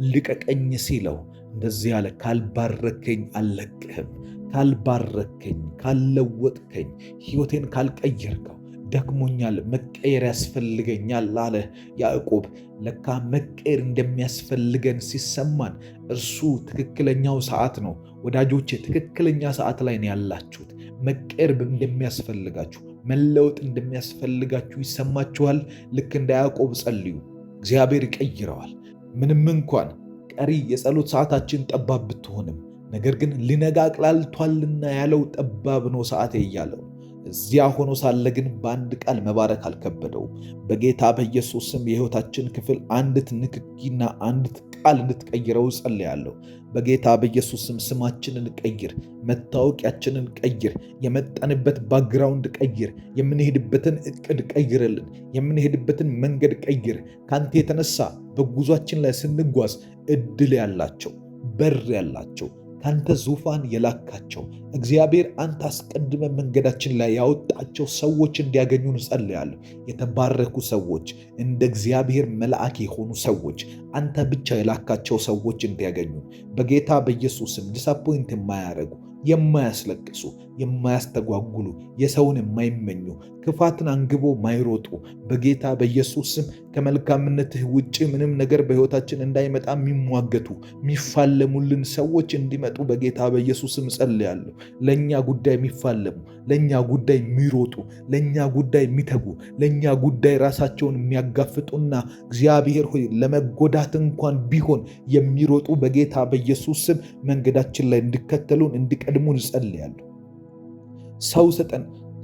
ልቀቀኝ ሲለው እንደዚህ አለ፣ ካልባረከኝ አልለቅህም። ካልባረከኝ፣ ካልለወጥከኝ፣ ሕይወቴን ካልቀየርከው ደክሞኛል፣ መቀየር ያስፈልገኛል አለ ያዕቆብ። ለካ መቀየር እንደሚያስፈልገን ሲሰማን እርሱ ትክክለኛው ሰዓት ነው። ወዳጆቼ ትክክለኛ ሰዓት ላይ ነው ያላችሁት። መቀየር እንደሚያስፈልጋችሁ፣ መለወጥ እንደሚያስፈልጋችሁ ይሰማችኋል። ልክ እንደ ያዕቆብ ጸልዩ፣ እግዚአብሔር ይቀይረዋል። ምንም እንኳን ቀሪ የጸሎት ሰዓታችን ጠባብ ብትሆንም ነገር ግን ሊነጋ አቅላልቷልና ያለው ጠባብ ነው ሰዓቴ እያለው እዚያ ሆኖ ሳለ ግን በአንድ ቃል መባረክ አልከበደውም። በጌታ በኢየሱስ ስም የሕይወታችን ክፍል አንዲት ንክኪና አንዲት ቃል እንድትቀይረው ጸልያለሁ። በጌታ በኢየሱስ ስም ስማችንን ቀይር፣ መታወቂያችንን ቀይር፣ የመጣንበት ባክግራውንድ ቀይር፣ የምንሄድበትን እቅድ ቀይርልን፣ የምንሄድበትን መንገድ ቀይር። ካንተ የተነሳ በጉዟችን ላይ ስንጓዝ እድል ያላቸው በር ያላቸው ካንተ ዙፋን የላካቸው እግዚአብሔር አንተ አስቀድመ መንገዳችን ላይ ያወጣቸው ሰዎች እንዲያገኙን ጸልያለሁ። የተባረኩ ሰዎች፣ እንደ እግዚአብሔር መልአክ የሆኑ ሰዎች፣ አንተ ብቻ የላካቸው ሰዎች እንዲያገኙን በጌታ በኢየሱስም ዲስአፖይንት የማያረጉ የማያስለቅሱ የማያስተጓጉሉ፣ የሰውን የማይመኙ፣ ክፋትን አንግቦ ማይሮጡ በጌታ በኢየሱስ ስም ከመልካምነትህ ውጭ ምንም ነገር በሕይወታችን እንዳይመጣ የሚሟገቱ የሚፋለሙልን ሰዎች እንዲመጡ በጌታ በኢየሱስ ስም ጸልያለሁ። ለእኛ ጉዳይ የሚፋለሙ፣ ለእኛ ጉዳይ የሚሮጡ፣ ለእኛ ጉዳይ የሚተጉ፣ ለእኛ ጉዳይ ራሳቸውን የሚያጋፍጡና እግዚአብሔር ሆይ ለመጎዳት እንኳን ቢሆን የሚሮጡ በጌታ በኢየሱስ ስም መንገዳችን ላይ እንዲከተሉን እንዲቀድሙን ጸልያለሁ።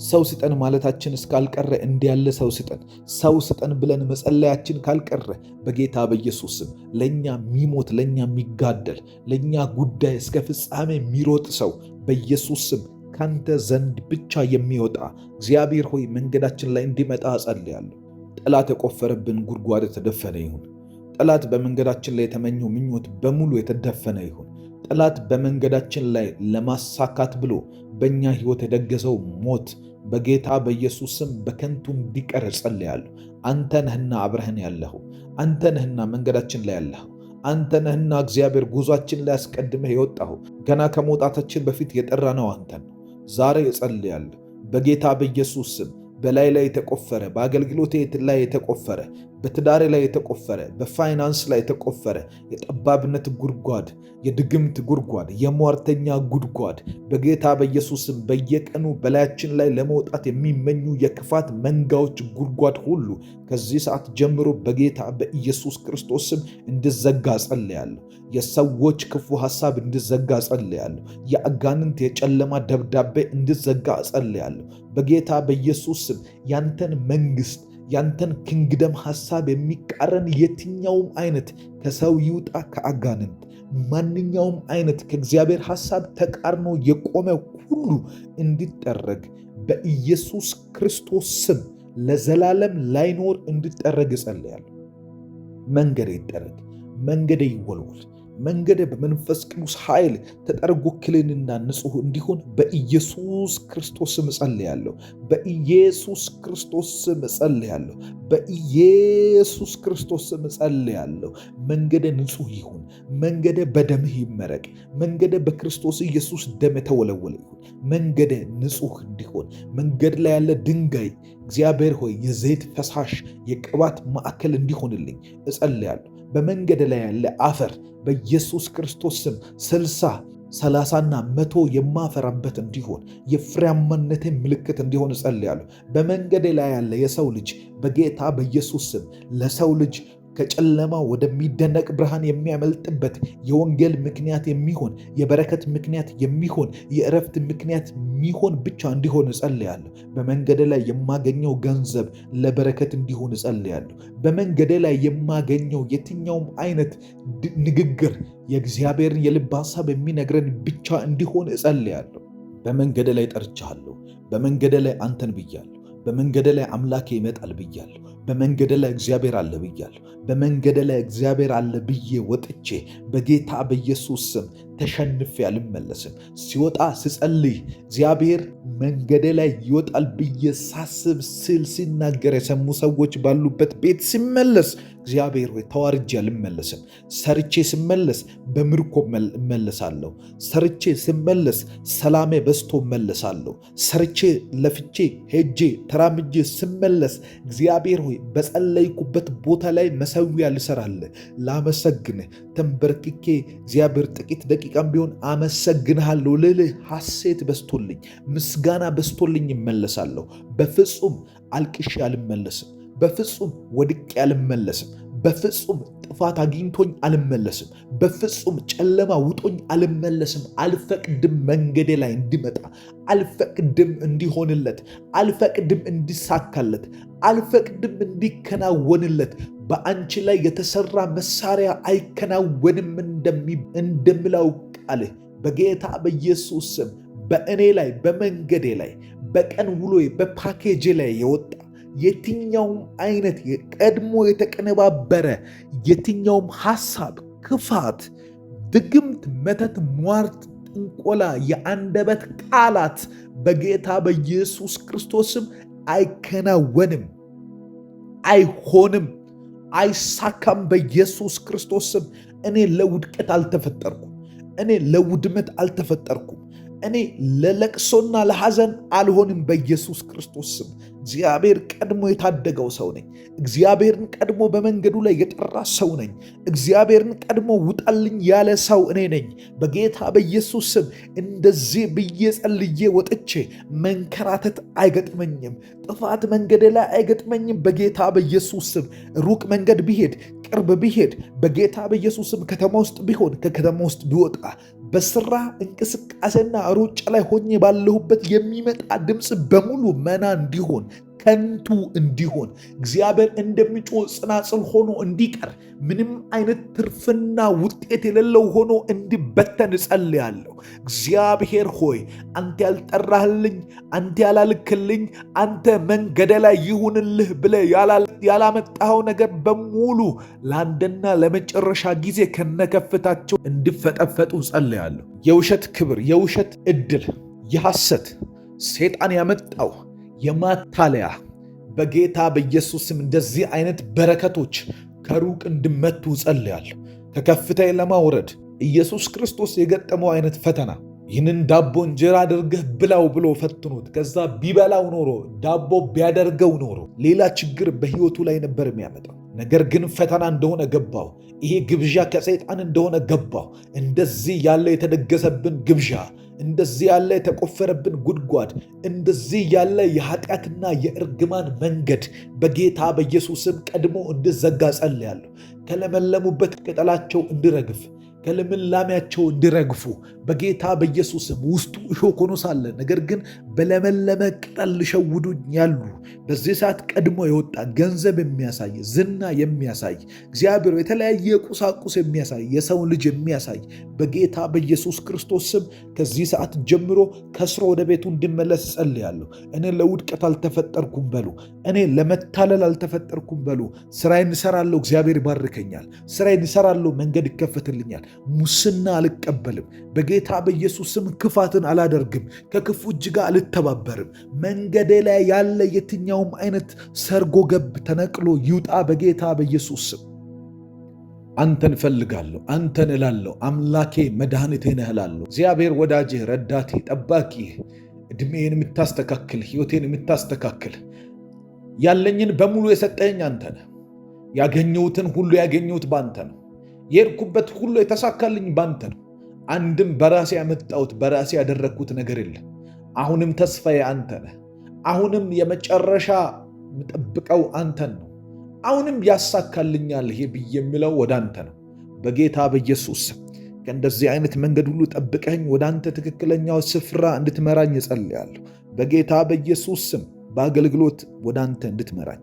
ሰው ስጠን ማለታችን እስካልቀረ እንዲያለ ሰው ስጠን ብለን መጸለያችን ካልቀረ በጌታ በኢየሱስ ስም ለእኛ የሚሞት፣ ለእኛ የሚጋደል፣ ለእኛ ጉዳይ እስከ ፍጻሜ የሚሮጥ ሰው በኢየሱስ ስም ካንተ ዘንድ ብቻ የሚወጣ እግዚአብሔር ሆይ መንገዳችን ላይ እንዲመጣ ጸልያለሁ። ጠላት የቆፈረብን ጉድጓድ የተደፈነ ይሁን። ጠላት በመንገዳችን ላይ የተመኘው ምኞት በሙሉ የተደፈነ ይሁን። ጠላት በመንገዳችን ላይ ለማሳካት ብሎ በእኛ ሕይወት የደገሰው ሞት በጌታ በኢየሱስ ስም በከንቱ እንዲቀር ጸልያለሁ። አንተ ነህና አብረህን ያለኸው፣ አንተ ነህና መንገዳችን ላይ ያለኸው፣ አንተ ነህና እግዚአብሔር ጉዟችን ላይ አስቀድመህ የወጣኸው፣ ገና ከመውጣታችን በፊት የጠራነው አንተን ነው። ዛሬ እጸልያለሁ በጌታ በኢየሱስ ስም በላይ ላይ የተቆፈረ፣ በአገልግሎቴ ላይ የተቆፈረ፣ በትዳሬ ላይ የተቆፈረ፣ በፋይናንስ ላይ የተቆፈረ የጠባብነት ጉድጓድ፣ የድግምት ጉድጓድ፣ የሟርተኛ ጉድጓድ በጌታ በኢየሱስም በየቀኑ በላያችን ላይ ለመውጣት የሚመኙ የክፋት መንጋዎች ጉድጓድ ሁሉ ከዚህ ሰዓት ጀምሮ በጌታ በኢየሱስ ክርስቶስ ስም እንዲዘጋ ጸልያለሁ። የሰዎች ክፉ ሐሳብ እንዲዘጋ ጸልያለሁ። የአጋንንት የጨለማ ደብዳቤ እንዲዘጋ ጸልያለሁ። በጌታ በኢየሱስ ስም ያንተን መንግስት ያንተን ኪንግደም ሐሳብ የሚቃረን የትኛውም አይነት ከሰው ይውጣ ከአጋንንት ማንኛውም አይነት ከእግዚአብሔር ሐሳብ ተቃርኖ የቆመ ሁሉ እንዲጠረግ በኢየሱስ ክርስቶስ ስም ለዘላለም ላይኖር እንዲጠረግ ጸልያለሁ። መንገዴ ይጠረግ፣ መንገዴ ይወልወል፣ መንገደ በመንፈስ ቅዱስ ኃይል ተጠርጎ ክልንና ንጹህ እንዲሆን በኢየሱስ ክርስቶስ ስም ጸልያለሁ። በኢየሱስ ክርስቶስ ስም ጸልያለሁ። በኢየሱስ ክርስቶስ ስም ጸልያለሁ። መንገደ ንጹህ ይሁን። መንገደ በደምህ ይመረቅ። መንገደ በክርስቶስ ኢየሱስ ደም የተወለወለ ይሁን። መንገደ ንጹህ እንዲሆን መንገድ ላይ ያለ ድንጋይ እግዚአብሔር ሆይ የዘይት ፈሳሽ የቅባት ማዕከል እንዲሆንልኝ እጸልያለሁ። በመንገድ ላይ ያለ አፈር በኢየሱስ ክርስቶስ ስም 60 30ና 100 የማፈራበት እንዲሆን የፍሬያማነቴ ምልክት እንዲሆን እጸልያለሁ። በመንገድ ላይ ያለ የሰው ልጅ በጌታ በኢየሱስ ስም ለሰው ልጅ ከጨለማ ወደሚደነቅ ብርሃን የሚያመልጥበት የወንጌል ምክንያት የሚሆን የበረከት ምክንያት የሚሆን የእረፍት ምክንያት የሚሆን ብቻ እንዲሆን እጸልያለሁ። በመንገድ ላይ የማገኘው ገንዘብ ለበረከት እንዲሆን እጸልያለሁ። በመንገድ ላይ የማገኘው የትኛውም አይነት ንግግር የእግዚአብሔር የልብ ሐሳብ የሚነግረን ብቻ እንዲሆን እጸልያለሁ። በመንገድ ላይ ጠርቻለሁ። በመንገድ ላይ አንተን ብያለሁ። በመንገድ ላይ አምላኬ ይመጣል ብያለሁ። በመንገድ ላይ እግዚአብሔር አለ ብያለሁ። በመንገድ ላይ እግዚአብሔር አለ ብዬ ወጥቼ በጌታ በኢየሱስ ስም ተሸንፌ አልመለስም። ሲወጣ ስጸልይ እግዚአብሔር መንገድ ላይ ይወጣል ብዬ ሳስብ ስል ሲናገር የሰሙ ሰዎች ባሉበት ቤት ሲመለስ እግዚአብሔር ሆይ ተዋርጄ አልመለስም። ሰርቼ ስመለስ በምርኮ እመለሳለሁ። ሰርቼ ስመለስ ሰላሜ በስቶ እመለሳለሁ። ሰርቼ ለፍቼ ሄጄ ተራምጄ ስመለስ እግዚአብሔር ሆይ በጸለይኩበት ቦታ ላይ መሠዊያ ልሰራልህ፣ ላመሰግንህ ተንበርክኬ እግዚአብሔር ጥቂት ደቂቃም ቢሆን አመሰግንሃለሁ ልልህ ሐሴት በስቶልኝ ምስጋና በስቶልኝ እመለሳለሁ። በፍጹም አልቅሼ አልመለስም። በፍጹም ወድቄ አልመለስም። በፍጹም ጥፋት አግኝቶኝ አልመለስም። በፍጹም ጨለማ ውጦኝ አልመለስም። አልፈቅድም መንገዴ ላይ እንዲመጣ፣ አልፈቅድም እንዲሆንለት፣ አልፈቅድም እንዲሳካለት፣ አልፈቅድም እንዲከናወንለት። በአንቺ ላይ የተሰራ መሳሪያ አይከናወንም እንደምላው ቃልህ በጌታ በኢየሱስ ስም በእኔ ላይ በመንገዴ ላይ በቀን ውሎዬ በፓኬጄ ላይ የወጣ የትኛውም አይነት የቀድሞ የተቀነባበረ የትኛውም ሐሳብ፣ ክፋት፣ ድግምት፣ መተት፣ ሟርት፣ ጥንቆላ፣ የአንደበት ቃላት በጌታ በኢየሱስ ክርስቶስም አይከናወንም፣ አይሆንም፣ አይሳካም። በኢየሱስ ክርስቶስም እኔ ለውድቀት አልተፈጠርኩም። እኔ ለውድመት አልተፈጠርኩም። እኔ ለለቅሶና ለሐዘን አልሆንም በኢየሱስ ክርስቶስ ስም። እግዚአብሔር ቀድሞ የታደገው ሰው ነኝ። እግዚአብሔርን ቀድሞ በመንገዱ ላይ የጠራ ሰው ነኝ። እግዚአብሔርን ቀድሞ ውጣልኝ ያለ ሰው እኔ ነኝ። በጌታ በኢየሱስ ስም እንደዚህ ብዬ ጸልዬ ወጥቼ መንከራተት አይገጥመኝም። ጥፋት መንገድ ላይ አይገጥመኝም። በጌታ በኢየሱስ ስም ሩቅ መንገድ ቢሄድ ቅርብ ቢሄድ በጌታ በኢየሱስ ስም ከተማ ውስጥ ቢሆን ከከተማ ውስጥ ቢወጣ በስራ እንቅስቃሴና ሩጫ ላይ ሆኜ ባለሁበት የሚመጣ ድምፅ በሙሉ መና እንዲሆን ከንቱ እንዲሆን እግዚአብሔር እንደሚጮህ ጽናጽል ሆኖ እንዲቀር ምንም አይነት ትርፍና ውጤት የሌለው ሆኖ እንዲበተን እጸልያለሁ። እግዚአብሔር ሆይ አንተ ያልጠራህልኝ፣ አንተ ያላልክልኝ፣ አንተ መንገደ ላይ ይሁንልህ ብለህ ያላመጣኸው ነገር በሙሉ ለአንድና ለመጨረሻ ጊዜ ከነከፍታቸው እንዲፈጠፈጡ እጸልያለሁ። የውሸት ክብር፣ የውሸት ዕድል፣ የሐሰት ሰይጣን ያመጣው የማታለያ በጌታ በኢየሱስ ስም እንደዚህ አይነት በረከቶች ከሩቅ እንዲመቱ ጸልያለሁ። ከከፍታዬ ለማውረድ ኢየሱስ ክርስቶስ የገጠመው አይነት ፈተና ይህንን ዳቦ እንጀራ አድርገህ ብላው ብሎ ፈትኖት ከዛ ቢበላው ኖሮ ዳቦ ቢያደርገው ኖሮ ሌላ ችግር በሕይወቱ ላይ ነበር የሚያመጣው። ነገር ግን ፈተና እንደሆነ ገባው። ይሄ ግብዣ ከሰይጣን እንደሆነ ገባው። እንደዚህ ያለ የተደገሰብን ግብዣ፣ እንደዚህ ያለ የተቆፈረብን ጉድጓድ፣ እንደዚህ ያለ የኃጢአትና የእርግማን መንገድ በጌታ በኢየሱስም ቀድሞ እንዲዘጋ ጸልያለሁ። ከለመለሙበት ቅጠላቸው እንዲረግፍ፣ ከልምላሜያቸው እንዲረግፉ በጌታ በኢየሱስም ውስጡ እሾህ ሆኖ ሳለ ነገር ግን በለመለመ ቅጠል ሊሸውዱኝ ያሉ በዚህ ሰዓት ቀድሞ የወጣ ገንዘብ የሚያሳይ ዝና የሚያሳይ እግዚአብሔር የተለያየ ቁሳቁስ የሚያሳይ የሰው ልጅ የሚያሳይ በጌታ በኢየሱስ ክርስቶስ ስም ከዚህ ሰዓት ጀምሮ ከስሮ ወደ ቤቱ እንዲመለስ ጸልያለሁ። እኔ ለውድቀት አልተፈጠርኩም በሉ። እኔ ለመታለል አልተፈጠርኩም በሉ። ስራዬን እሰራለሁ፣ እግዚአብሔር ይባርከኛል። ስራዬን እሰራለሁ፣ መንገድ ይከፈትልኛል። ሙስና አልቀበልም። በጌታ በኢየሱስ ስም ክፋትን አላደርግም። ከክፉ እጅ ጋር አልተባበርም። መንገዴ ላይ ያለ የትኛውም አይነት ሰርጎ ገብ ተነቅሎ ይውጣ በጌታ በኢየሱስ ስም። አንተን እፈልጋለሁ፣ አንተን እላለሁ። አምላኬ መድኃኒቴ ነህ እላለሁ። እግዚአብሔር ወዳጄ፣ ረዳቴ፣ ጠባቂ፣ ዕድሜን የምታስተካክል፣ ሕይወቴን የምታስተካክል፣ ያለኝን በሙሉ የሰጠኝ አንተ ነህ። ያገኘሁትን ሁሉ ያገኘሁት ባንተ ነው። የሄድኩበት ሁሉ የተሳካልኝ ባንተ ነው። አንድም በራሴ ያመጣሁት በራሴ ያደረግኩት ነገር የለም። አሁንም ተስፋዬ አንተ ነህ። አሁንም የመጨረሻ የምጠብቀው አንተን ነው። አሁንም ያሳካልኛል ይሄ ብዬ የሚለው ወደ አንተ ነው። በጌታ በኢየሱስ ስም ከእንደዚህ አይነት መንገድ ሁሉ ጠብቀኝ ወደ አንተ ትክክለኛው ስፍራ እንድትመራኝ እጸልያለሁ። በጌታ በኢየሱስ ስም በአገልግሎት ወደ አንተ እንድትመራኝ፣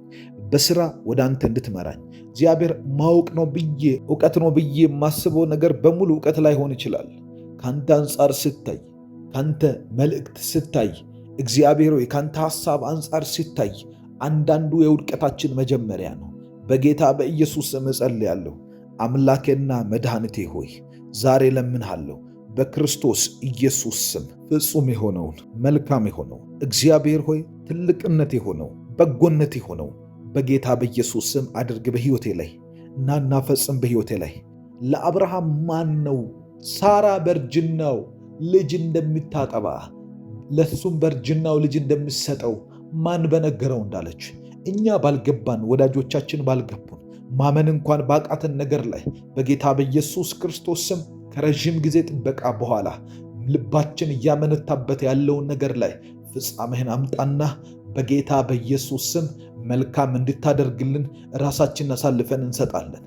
በስራ ወደ አንተ እንድትመራኝ እግዚአብሔር ማወቅ ነው ብዬ እውቀት ነው ብዬ የማስበው ነገር በሙሉ እውቀት ላይሆን ይችላል። ካንተ አንጻር ስታይ፣ ካንተ መልእክት ስታይ፣ እግዚአብሔር ሆይ ካንተ ሐሳብ አንጻር ስታይ አንዳንዱ የውድቀታችን መጀመሪያ ነው። በጌታ በኢየሱስ ስም እጸልያለሁ። አምላኬና መድኃኒቴ ሆይ ዛሬ ለምንሃለሁ በክርስቶስ ኢየሱስ ስም ፍጹም የሆነውን መልካም የሆነው እግዚአብሔር ሆይ ትልቅነት የሆነው በጎነት የሆነው በጌታ በኢየሱስ ስም አድርግ በሕይወቴ ላይ እና ፈጽም በሕይወቴ ላይ። ለአብርሃም ማን ነው ሳራ በእርጅናው ልጅ እንደምታጠባ ለሱም በእርጅናው ልጅ እንደምትሰጠው ማን በነገረው እንዳለች እኛ ባልገባን ወዳጆቻችን ባልገቡን ማመን እንኳን ባቃተን ነገር ላይ በጌታ በኢየሱስ ክርስቶስ ስም ከረዥም ጊዜ ጥበቃ በኋላ ልባችን እያመነታበት ያለውን ነገር ላይ ፍጻሜህን አምጣና በጌታ በኢየሱስ ስም መልካም እንድታደርግልን ራሳችንን አሳልፈን እንሰጣለን።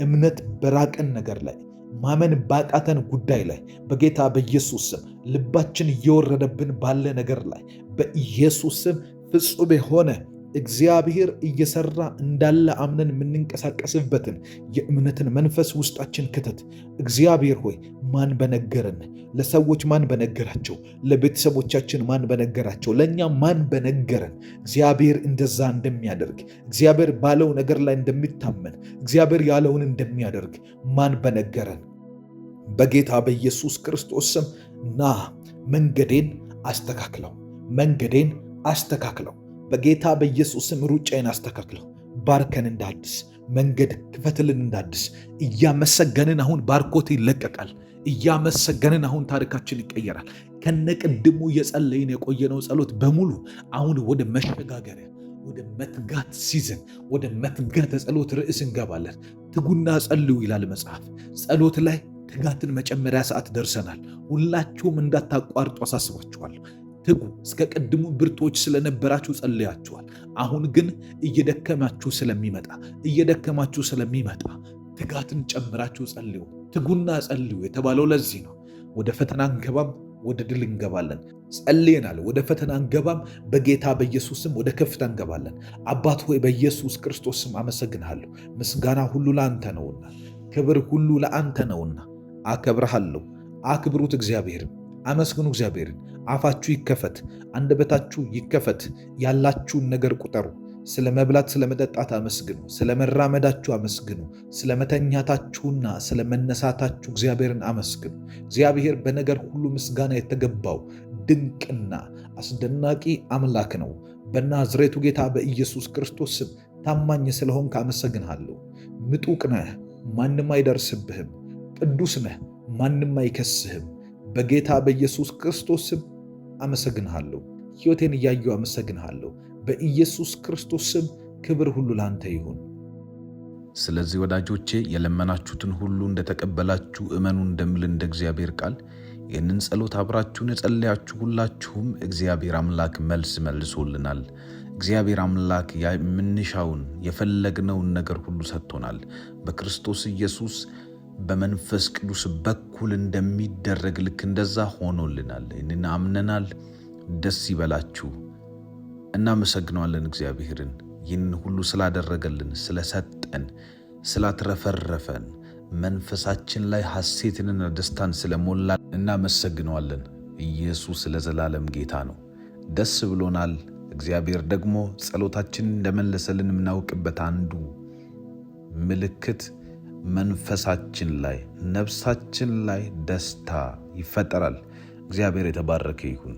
እምነት በራቀን ነገር ላይ ማመን ባቃተን ጉዳይ ላይ በጌታ በኢየሱስ ስም ልባችን እየወረደብን ባለ ነገር ላይ በኢየሱስ ስም ፍጹም የሆነ እግዚአብሔር እየሰራ እንዳለ አምነን የምንንቀሳቀስበትን የእምነትን መንፈስ ውስጣችን ክተት። እግዚአብሔር ሆይ ማን በነገረን? ለሰዎች ማን በነገራቸው? ለቤተሰቦቻችን ማን በነገራቸው? ለእኛ ማን በነገረን? እግዚአብሔር እንደዛ እንደሚያደርግ፣ እግዚአብሔር ባለው ነገር ላይ እንደሚታመን፣ እግዚአብሔር ያለውን እንደሚያደርግ ማን በነገረን? በጌታ በኢየሱስ ክርስቶስ ስም ና መንገዴን አስተካክለው፣ መንገዴን አስተካክለው። በጌታ በኢየሱስ ስም ሩጫዬን አስተካክለው። ባርከን እንደ አዲስ መንገድ ክፈትልን እንዳድስ እያመሰገንን አሁን ባርኮት ይለቀቃል። እያመሰገንን አሁን ታሪካችን ይቀየራል። ከነቅድሙ የጸለይን የቆየነው ጸሎት በሙሉ አሁን ወደ መሸጋገሪያ ወደ መትጋት ሲዝን ወደ መትጋት ጸሎት ርዕስ እንገባለን። ትጉና ጸልዩ ይላል መጽሐፍ። ጸሎት ላይ ትጋትን መጨመሪያ ሰዓት ደርሰናል። ሁላችሁም እንዳታቋርጡ አሳስባችኋለሁ። ትጉ። እስከ ቀድሙ ብርቶች ስለነበራችሁ ጸልያችኋል። አሁን ግን እየደከማችሁ ስለሚመጣ ትጋትን ጨምራችሁ ጸልዩ። ትጉና ጸልዩ የተባለው ለዚህ ነው። ወደ ፈተና እንገባም፣ ወደ ድል እንገባለን። ጸልየናል፣ ወደ ፈተና እንገባም። በጌታ በኢየሱስ ስም ወደ ከፍታ እንገባለን። አባት ሆይ በኢየሱስ ክርስቶስ ስም አመሰግንሃለሁ። ምስጋና ሁሉ ለአንተ ነውና፣ ክብር ሁሉ ለአንተ ነውና አከብረሃለሁ። አክብሩት እግዚአብሔርን፣ አመስግኑ እግዚአብሔርን። አፋችሁ ይከፈት፣ አንደበታችሁ ይከፈት። ያላችሁን ነገር ቁጠሩ። ስለ መብላት ስለ መጠጣት አመስግኑ። ስለ መራመዳችሁ አመስግኑ። ስለ መተኛታችሁና ስለ መነሳታችሁ እግዚአብሔርን አመስግኑ። እግዚአብሔር በነገር ሁሉ ምስጋና የተገባው ድንቅና አስደናቂ አምላክ ነው። በናዝሬቱ ጌታ በኢየሱስ ክርስቶስ ስም ታማኝ ስለሆንክ አመሰግንሃለሁ። ምጡቅ ነህ፣ ማንም አይደርስብህም። ቅዱስ ነህ፣ ማንም አይከስህም። በጌታ በኢየሱስ ክርስቶስ ስም አመሰግንሃለሁ። ሕይወቴን እያየሁ አመሰግንሃለሁ። በኢየሱስ ክርስቶስ ስም ክብር ሁሉ ላንተ ይሁን። ስለዚህ ወዳጆቼ የለመናችሁትን ሁሉ እንደተቀበላችሁ እመኑ እንደሚል እንደ እግዚአብሔር ቃል ይህንን ጸሎት አብራችሁን የጸለያችሁ ሁላችሁም እግዚአብሔር አምላክ መልስ መልሶልናል። እግዚአብሔር አምላክ የምንሻውን የፈለግነውን ነገር ሁሉ ሰጥቶናል። በክርስቶስ ኢየሱስ በመንፈስ ቅዱስ በኩል እንደሚደረግ ልክ እንደዛ ሆኖልናል። ይህንን አምነናል። ደስ ይበላችሁ። እናመሰግነዋለን እግዚአብሔርን ይህን ሁሉ ስላደረገልን፣ ስለሰጠን፣ ስላትረፈረፈን፣ መንፈሳችን ላይ ሐሴትንና ደስታን ስለሞላ እናመሰግነዋለን። ኢየሱስ ለዘላለም ጌታ ነው። ደስ ብሎናል። እግዚአብሔር ደግሞ ጸሎታችንን እንደመለሰልን የምናውቅበት አንዱ ምልክት መንፈሳችን ላይ ነፍሳችን ላይ ደስታ ይፈጠራል። እግዚአብሔር የተባረከ ይሁን።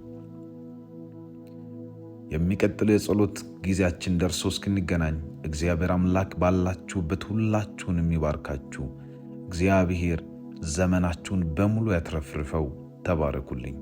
የሚቀጥለው የጸሎት ጊዜያችን ደርሶ እስክንገናኝ እግዚአብሔር አምላክ ባላችሁበት ሁላችሁንም ይባርካችሁ። እግዚአብሔር ዘመናችሁን በሙሉ ያትረፍርፈው። ተባረኩልኝ።